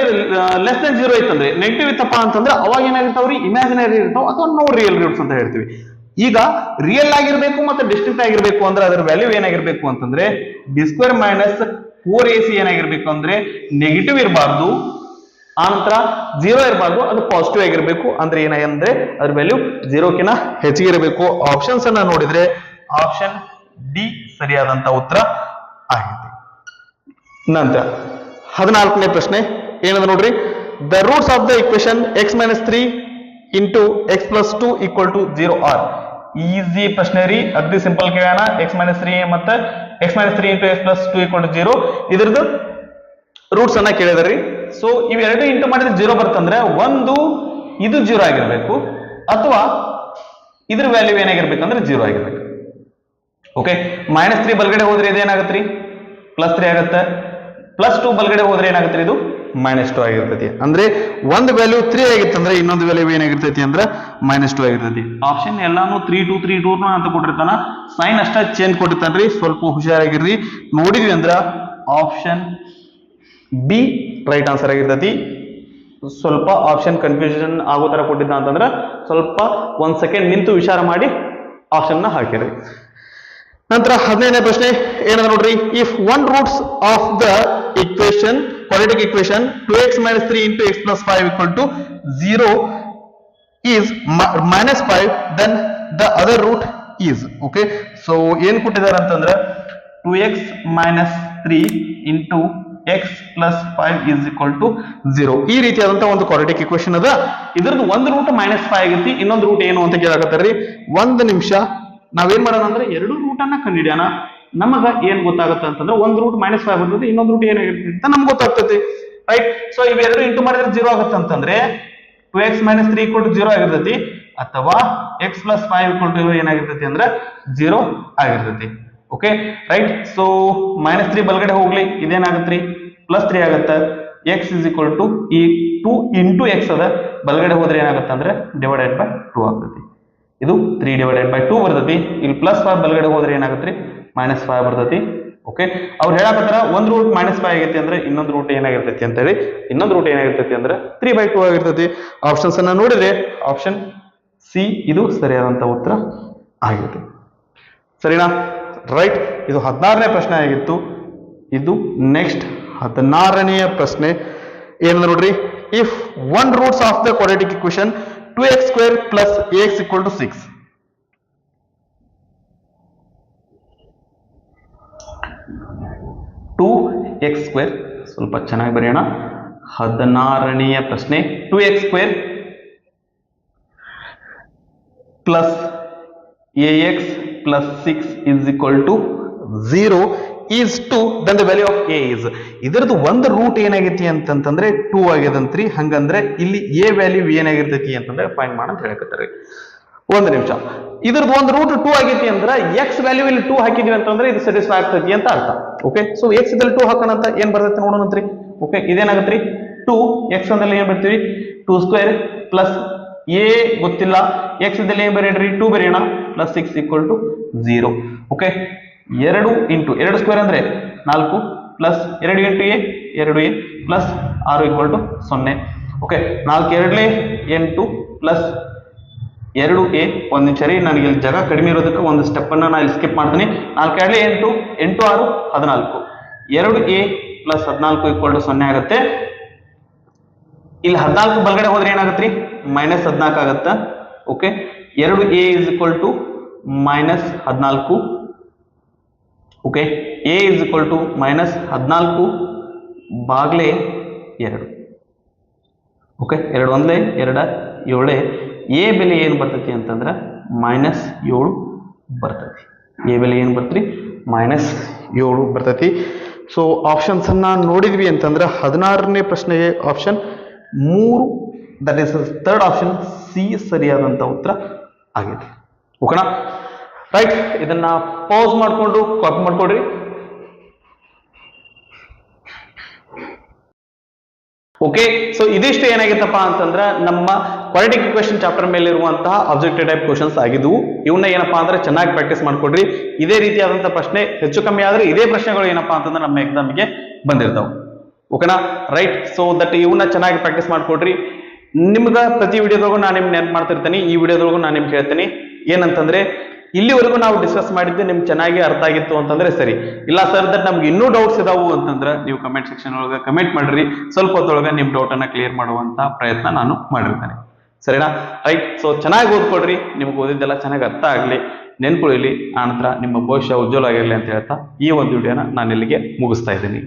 ಲೆಸ್ ದನ್ 0 ಇತ್ತಂದ್ರೆ ನೆಗೆಟಿವ್ ಇತ್ತಪ್ಪ ಅಂತಂದ್ರೆ ಅವಾಗ ಏನಾಗಿರ್ತಾವ್ರಿ, ಇಮ್ಯಾಜಿನರಿ ಇರ್ತಾವ ಅಥವಾ ನೋ ರಿಯಲ್ ರೂಟ್ಸ್ ಅಂತ ಹೇಳ್ತೀವಿ. ಈಗ ರಿಯಲ್ ಆಗಿರ್ಬೇಕು ಮತ್ತೆ ಡಿಸ್ಟಿಂಕ್ಟ್ ಆಗಿರ್ಬೇಕು ಅಂದ್ರೆ ಅದರ ವ್ಯಾಲ್ಯೂ ಏನಾಗಿರ್ಬೇಕು ಅಂತಂದ್ರೆ b² - 4ac ಏನಾಗಿರ್ಬೇಕು ಅಂದ್ರೆ ನೆಗೆಟಿವ್ ಇರಬಾರ್ದು, ಆ ನಂತರ 0 ಇರಬಾರ್ದು, ಅದು ಪಾಸಿಟಿವ್ ಆಗಿರ್ಬೇಕು. ಅಂದ್ರೆ ಏನಂದ್ರೆ ಅದ್ರ ವ್ಯಾಲ್ಯೂ 0ಕ್ಕಿಂತ ಹೆಚ್ಚಿಗೆ ಇರಬೇಕು. ಆಪ್ಷನ್ಸ್ ಅನ್ನ ನೋಡಿದ್ರೆ ಆಪ್ಷನ್ ಡಿ ಸರಿಯಾದಂತ ಉತ್ತರ ಆಗಿದೆ. ನಂತರ 14ನೇ ಪ್ರಶ್ನೆ ಏನಂದ್ರೆ ನೋಡ್ರಿ, the roots of the equation x - 3 × x + 2 = 0 are. Easy ಪ್ರಶ್ನೆ ರೀ, ಅಗ್ದಿ ಸಿಂಪಲ್ ಕೇಳೋಣ. x - 3 ಮತ್ತೆ x - 3 × x + 2 = 0 ಇದ್ರದ್ದು ರೂಟ್ಸ್ ಅನ್ನ ಕೇಳಿದ್ರಿ. ಸೊ ಇವೆರಡು ಇಂಟು ಮಾಡಿದ್ರೆ 0 ಬರ್ತಂದ್ರೆ ಒಂದು ಇದು 0 ಆಗಿರ್ಬೇಕು ಅಥವಾ ಇದ್ರ ವ್ಯಾಲ್ಯೂ ಏನಾಗಿರ್ಬೇಕಂದ್ರೆ 0 ಆಗಿರ್ಬೇಕು. ಓಕೆ, -3 ಬಲ್ಗಡೆ ಹೋದ್ರೆ ಇದೇನಾಗತ್ರಿ, +3 ಆಗತ್ತೆ. +2 ಬಲ್ಗಡೆ ಹೋದ್ರೆ ಏನಾಗುತ್ತೆ, ಇದು -2 ಆಗಿರ್ತೈತಿ. ಅಂದ್ರೆ ಒಂದು ವ್ಯಾಲ್ಯೂ 3 ಆಗಿತ್ತಂದ್ರೆ ಇನ್ನೊಂದು ವ್ಯಾಲ್ಯೂ ಏನಾಗಿರ್ತೈತಿ ಅಂದ್ರೆ -2 ಆಗಿರ್ತೈತಿ. ಆಪ್ಷನ್ ಎಲ್ಲಾನು 3 2 3 2 ಅಂತ ಕೊಟ್ಟಿರ್ತಾನ, ಸೈನ್ ಅಷ್ಟ ಚೇಂಜ್ ಕೊಟ್ಟಿರ್ತಾನ್ರಿ. ಸ್ವಲ್ಪ ಹುಷಾರಾಗಿರ್ರಿ. ನೋಡಿದ್ವಿ ಅಂದ್ರ ಆಪ್ಷನ್ ಬಿ ರೈಟ್ ಆನ್ಸರ್ ಆಗಿರ್ತೈತಿ. ಸ್ವಲ್ಪ ಆಪ್ಷನ್ ಕನ್ಫ್ಯೂಷನ್ ಆಗೋ ತರ ಕೊಟ್ಟಿದ್ದ ಅಂತಂದ್ರ ಸ್ವಲ್ಪ 1 ಸೆಕೆಂಡ್ ನಿಂತು ವಿಚಾರ ಮಾಡಿ ಆಪ್ಷನ್ ನ ಹಾಕಿರಿ. ನಂತರ 15ನೇ ಪ್ರಶ್ನೆ ಏನಂದ್ರೆ ನೋಡ್ರಿ, if one roots of the equation quadratic equation 2x - 3 × x + 5 = 0 is -5, then the other root is. Okay, so ಏನ್ ಕೊಟ್ಟಿದ್ದಾರೆ ಅಂತಂದ್ರೆ 2x - 3 × x + 5 = 0 ಈ ರೀತಿಯಾದಂತ ಒಂದು ಕ್ವಾಡ್ರಾಟಿಕ್ ಇಕ್ವೇಶನ್ ಅದ. ಇದ್ರದ್ದು ಒಂದು ರೂಟ್ -5 ಆಗೈತಿ, ಇನ್ನೊಂದು ರೂಟ್ ಏನು ಅಂತ ಕೇಳಕತ್ತಾರ್ರಿ. ಒಂದು ನಿಮಿಷ ನಾವೇನ್ ಮಾಡೋಣ ಅಂದ್ರೆ ಎರಡು ರೂಟ್ ಅನ್ನ ಕಂಡುಹಿಡಿಯೋಣ. ನಮಗ ಏನ್ ಗೊತ್ತಾಗುತ್ತೆ ಅಂತಂದ್ರೆ ಒಂದು ರೂಟ್ -5 ಬರ್ತದೆ, ಇನ್ನೊಂದು ರೂಟ್ ಏನಾಗಿರ್ತದೆ ಅಂತ ನಮ್ಗೆ ಗೊತ್ತಾಗ್ತೈತಿ. ರೈಟ್, ಸೊ ಇವೆರಡು ಇಂಟು ಮಾಡಿದ್ರೆ 0 ಆಗುತ್ತೆ ಅಂತಂದ್ರೆ 2x - 3 = 0 ಆಗಿರ್ತೈತಿ, ಅಥವಾ x + 5 = ಏನಾಗಿರ್ತೈತಿ ಅಂದ್ರೆ 0 ಆಗಿರ್ತೈತಿ. Okay, right. ಸೊ -3 ಬಲ್ಗಡೆ ಹೋಗ್ಲಿ, ಇದೇನಾಗತ್ರಿ +3 ಆಗತ್ತೆ. x = ಈ 2 × x ಅದ, ಬಲ್ಗಡೆ ಹೋದ್ರೆ ಏನಾಗುತ್ತೆ ಅಂದ್ರೆ /2 ಆಗ್ತೈತಿ. ಇದು 3 / 2 ಬರ್ತೈತಿ. ಇಲ್ಲಿ +5 ಬಲ್ಗಡೆ ಹೋದ್ರೆ ಏನಾಗತ್ರಿ -5 ಬರ್ತೈತಿ. ಓಕೆ, ಅವ್ರು ಹೇಳಕತ್ತಾರ ಒಂದ್ ರೂಟ್ -5 ಆಗೈತಿ ಅಂದ್ರೆ ಇನ್ನೊಂದು ರೂಟ್ ಏನಾಗಿರ್ತೈತಿ ಅಂತ ಹೇಳಿ, ಇನ್ನೊಂದು ರೂಟ್ ಏನಾಗಿರ್ತೈತಿ ಅಂದ್ರೆ 3/2 ಆಗಿರ್ತೈತಿ. ಆಪ್ಷನ್ಸ್ ಅನ್ನ ನೋಡಿದ್ರೆ ಆಪ್ಷನ್ ಸಿ ಇದು ಸರಿಯಾದಂತ ಉತ್ತರ ಆಗಿದೆ. ಸರಿನಾ? ರೈಟ್. ಇದು 16ನೇ ಪ್ರಶ್ನೆ ಆಗಿತ್ತು. ಇದು ನೆಕ್ಸ್ಟ್ 16ನೆಯ ಪ್ರಶ್ನೆ ಏನು ನೋಡ್ರಿ. If one roots of the quadratic equation 2x² plus ax equal to 6. 2x² ಸ್ವಲ್ಪ ಚೆನ್ನಾಗಿ ಬರೆಯೋಣ. 16ನೆಯ ಪ್ರಶ್ನೆ 2x² plus ax plus 6 is equal to 0 is 2, then the value of a is. ಇದರದ್ದು ಒಂದು ರೂಟ್ ಏನಾಗೈತಿ ಅಂತಂದ್ರೆ 2 ಆಗ್ಯದಂತ್ರಿ. ಹಂಗಂದ್ರೆ ಇಲ್ಲಿ a ವ್ಯಾಲ್ಯೂ ಏನಾಗಿರ್ತೈತಿ ಅಂತಂದ್ರೆ ಫೈಂಡ್ ಮಾಡ ಅಂತ ಹೇಳಕತ್ತಾರೆ. ಒಂದು ನಿಮಿಷ, ಇದ್ರದ್ದು ಒಂದು ರೂಟ್ 2 ಆಗೈತಿ ಅಂದ್ರೆ ಎಕ್ಸ್ ವ್ಯಾಲ್ಯೂ ಇಲ್ಲಿ 2 ಹಾಕಿದ್ವಿ ಅಂತಂದ್ರೆ ಇದು ಸ್ಯಾಟಿಸ್ಫೈ ಆಗ್ತೈತಿ ಅಂತ ಅರ್ಥ. ಓಕೆ, ಸೊ ಎಕ್ಸ್ ಇದ್ರಲ್ಲಿ 2 ಹಾಕೋಣ ಅಂತ ಏನ್ ಬರ್ತೈತಿ ನೋಡೋಣಂತ್ರಿ. ಓಕೆ, ಇದೇನಾಗತ್ರಿ 2 ಎಕ್ಸ್ ಅಂದ್ರೆ ಏನ್ ಬರ್ತೀವಿ 2² ಪ್ಲಸ್ ಎ ಗೊತ್ತಿಲ್ಲ, ಎಕ್ಸ್ ಇದ್ದಲ್ಲಿ ಏನ್ ಬರೀಡ್ರಿ 2 ಬರೆಯೋಣ plus 6 equal to 0. Okay, 2 into 2 square ಅಂದ್ರೆ 4 plus 2 into A 2a plus 6 equal to 0. Okay, 4 2 8 plus 2a. ಒಂದು ನಿಮಿಷ ರೀ, ನನಗೆ ಇಲ್ಲಿ ಜಾಗ ಕಡಿಮೆ ಇರೋದಕ್ಕೆ ಒಂದು ಸ್ಟೆಪ್ ಅನ್ನ ನಾನು ಇಲ್ಲಿ ಸ್ಕಿಪ್ ಮಾಡ್ತೀನಿ. 4 2 8 8 6 14. 2a ಪ್ಲಸ್ 14 ಈಕ್ವಲ್ ಟು 0 ಆಗುತ್ತೆ. ಇಲ್ಲಿ 14 ಬಲಗಡೆ ಹೋದ್ರೆ ಏನಾಗತ್ರಿ ಮೈನಸ್ 14 ಆಗತ್ತ. Okay, 2a is equal to minus 14. Okay, a is equal to minus 14 ಬಾಗ್ಲೆ 2. ಓಕೆ, 2 ಒಂದ್ಲೆ 2 7. ಎ ಬೆಲೆ ಏನು ಬರ್ತೈತಿ ಅಂತಂದ್ರೆ ಮೈನಸ್ 7 ಬರ್ತೈತಿ. ಎ ಬೆಲೆ ಏನು ಬರ್ತೈತಿ ಮೈನಸ್ 7 ಬರ್ತೈತಿ. ಸೊ ಆಪ್ಷನ್ಸ್ ಅನ್ನ ನೋಡಿದ್ವಿ ಅಂತಂದ್ರೆ 16ನೇ ಪ್ರಶ್ನೆಗೆ option 3, that is third option C ಸರಿಯಾದಂತ ಉತ್ತರ ಆಗಿದೆ. ಓಕೆನಾ? ರೈಟ್, ಇದನ್ನ ಪಾಸ್ ಮಾಡ್ಕೊಂಡು ಕಾಪಿ ಮಾಡ್ಕೊಡ್ರಿ. ಓಕೆ, ಸೊ ಇದಿಷ್ಟು ಏನಾಗಿತ್ತಪ್ಪ ಅಂತಂದ್ರೆ ನಮ್ಮ ಕ್ವಾಡ್ರಾಟಿಕ್ ಇಕ್ವೇಶನ್ ಚಾಪ್ಟರ್ ಮೇಲೆ ಇರುವಂತಹ ಆಬ್ಜೆಕ್ಟಿವ್ ಟೈಪ್ ಕ್ವಶನ್ಸ್ ಆಗಿದ್ವು. ಇವನ್ನ ಏನಪ್ಪಾ ಅಂದ್ರೆ ಚೆನ್ನಾಗಿ ಪ್ರಾಕ್ಟೀಸ್ ಮಾಡ್ಕೊಡ್ರಿ. ಇದೇ ರೀತಿಯಾದಂತಹ ಪ್ರಶ್ನೆ ಹೆಚ್ಚು ಕಮ್ಮಿ ಆದ್ರೆ ಇದೇ ಪ್ರಶ್ನೆಗಳು ಏನಪ್ಪಾ ಅಂತಂದ್ರೆ ನಮ್ಮ ಎಕ್ಸಾಮ್ಗೆ ಬಂದಿರ್ತಾವ. ಓಕೆನಾ? ರೈಟ್, ಸೊ ದಟ್ ಇವನ್ನ ಚೆನ್ನಾಗಿ ಪ್ರಾಕ್ಟೀಸ್ ಮಾಡ್ಕೊಡ್ರಿ. ನಿಮ್ಗ ಪ್ರತಿ ವಿಡಿಯೋದೊಳಗೂ ನಾನು ನಿಮ್ಗೆ ನೆನ್ಪು ಮಾಡ್ತಿರ್ತೀನಿ. ಈ ವಿಡಿಯೋದೊಳಗೂ ನಾನು ನಿಮ್ಗೆ ಹೇಳ್ತೀನಿ ಏನಂತಂದ್ರೆ ಇಲ್ಲಿವರೆಗೂ ನಾವು ಡಿಸ್ಕಸ್ ಮಾಡಿದ್ದೆ ನಿಮ್ಗೆ ಚೆನ್ನಾಗಿ ಅರ್ಥ ಆಗಿತ್ತು ಅಂತಂದ್ರೆ ಸರಿ. ಇಲ್ಲ ಸರ್ ದಟ್ ನಮ್ಗೆ ಇನ್ನೂ ಡೌಟ್ಸ್ ಇದಾವು ಅಂತಂದ್ರೆ ನೀವು ಕಮೆಂಟ್ ಸೆಕ್ಷನ್ ಒಳಗೆ ಕಮೆಂಟ್ ಮಾಡ್ರಿ. ಸ್ವಲ್ಪ ಹೊತ್ತೊಳಗೆ ನಿಮ್ ಡೌಟ್ ಅನ್ನ ಕ್ಲಿಯರ್ ಮಾಡುವಂತ ಪ್ರಯತ್ನ ನಾನು ಮಾಡಿರ್ತೇನೆ. ಸರಿನಾ? ರೈಟ್, ಸೊ ಚೆನ್ನಾಗಿ ಓದ್ಕೊಡ್ರಿ. ನಿಮ್ಗೆ ಓದಿದ್ದೆಲ್ಲ ಚೆನ್ನಾಗಿ ಅರ್ಥ ಆಗ್ಲಿ, ನೆನ್ಪುಳಿಲಿ, ಆನಂತರ ನಿಮ್ಮ ಭವಿಷ್ಯ ಉಜ್ವಲ ಆಗಿರ್ಲಿ ಅಂತ ಹೇಳ್ತಾ ಈ ಒಂದು ವಿಡಿಯೋನ ನಾನು ಇಲ್ಲಿಗೆ ಮುಗಿಸ್ತಾ ಇದ್ದೀನಿ.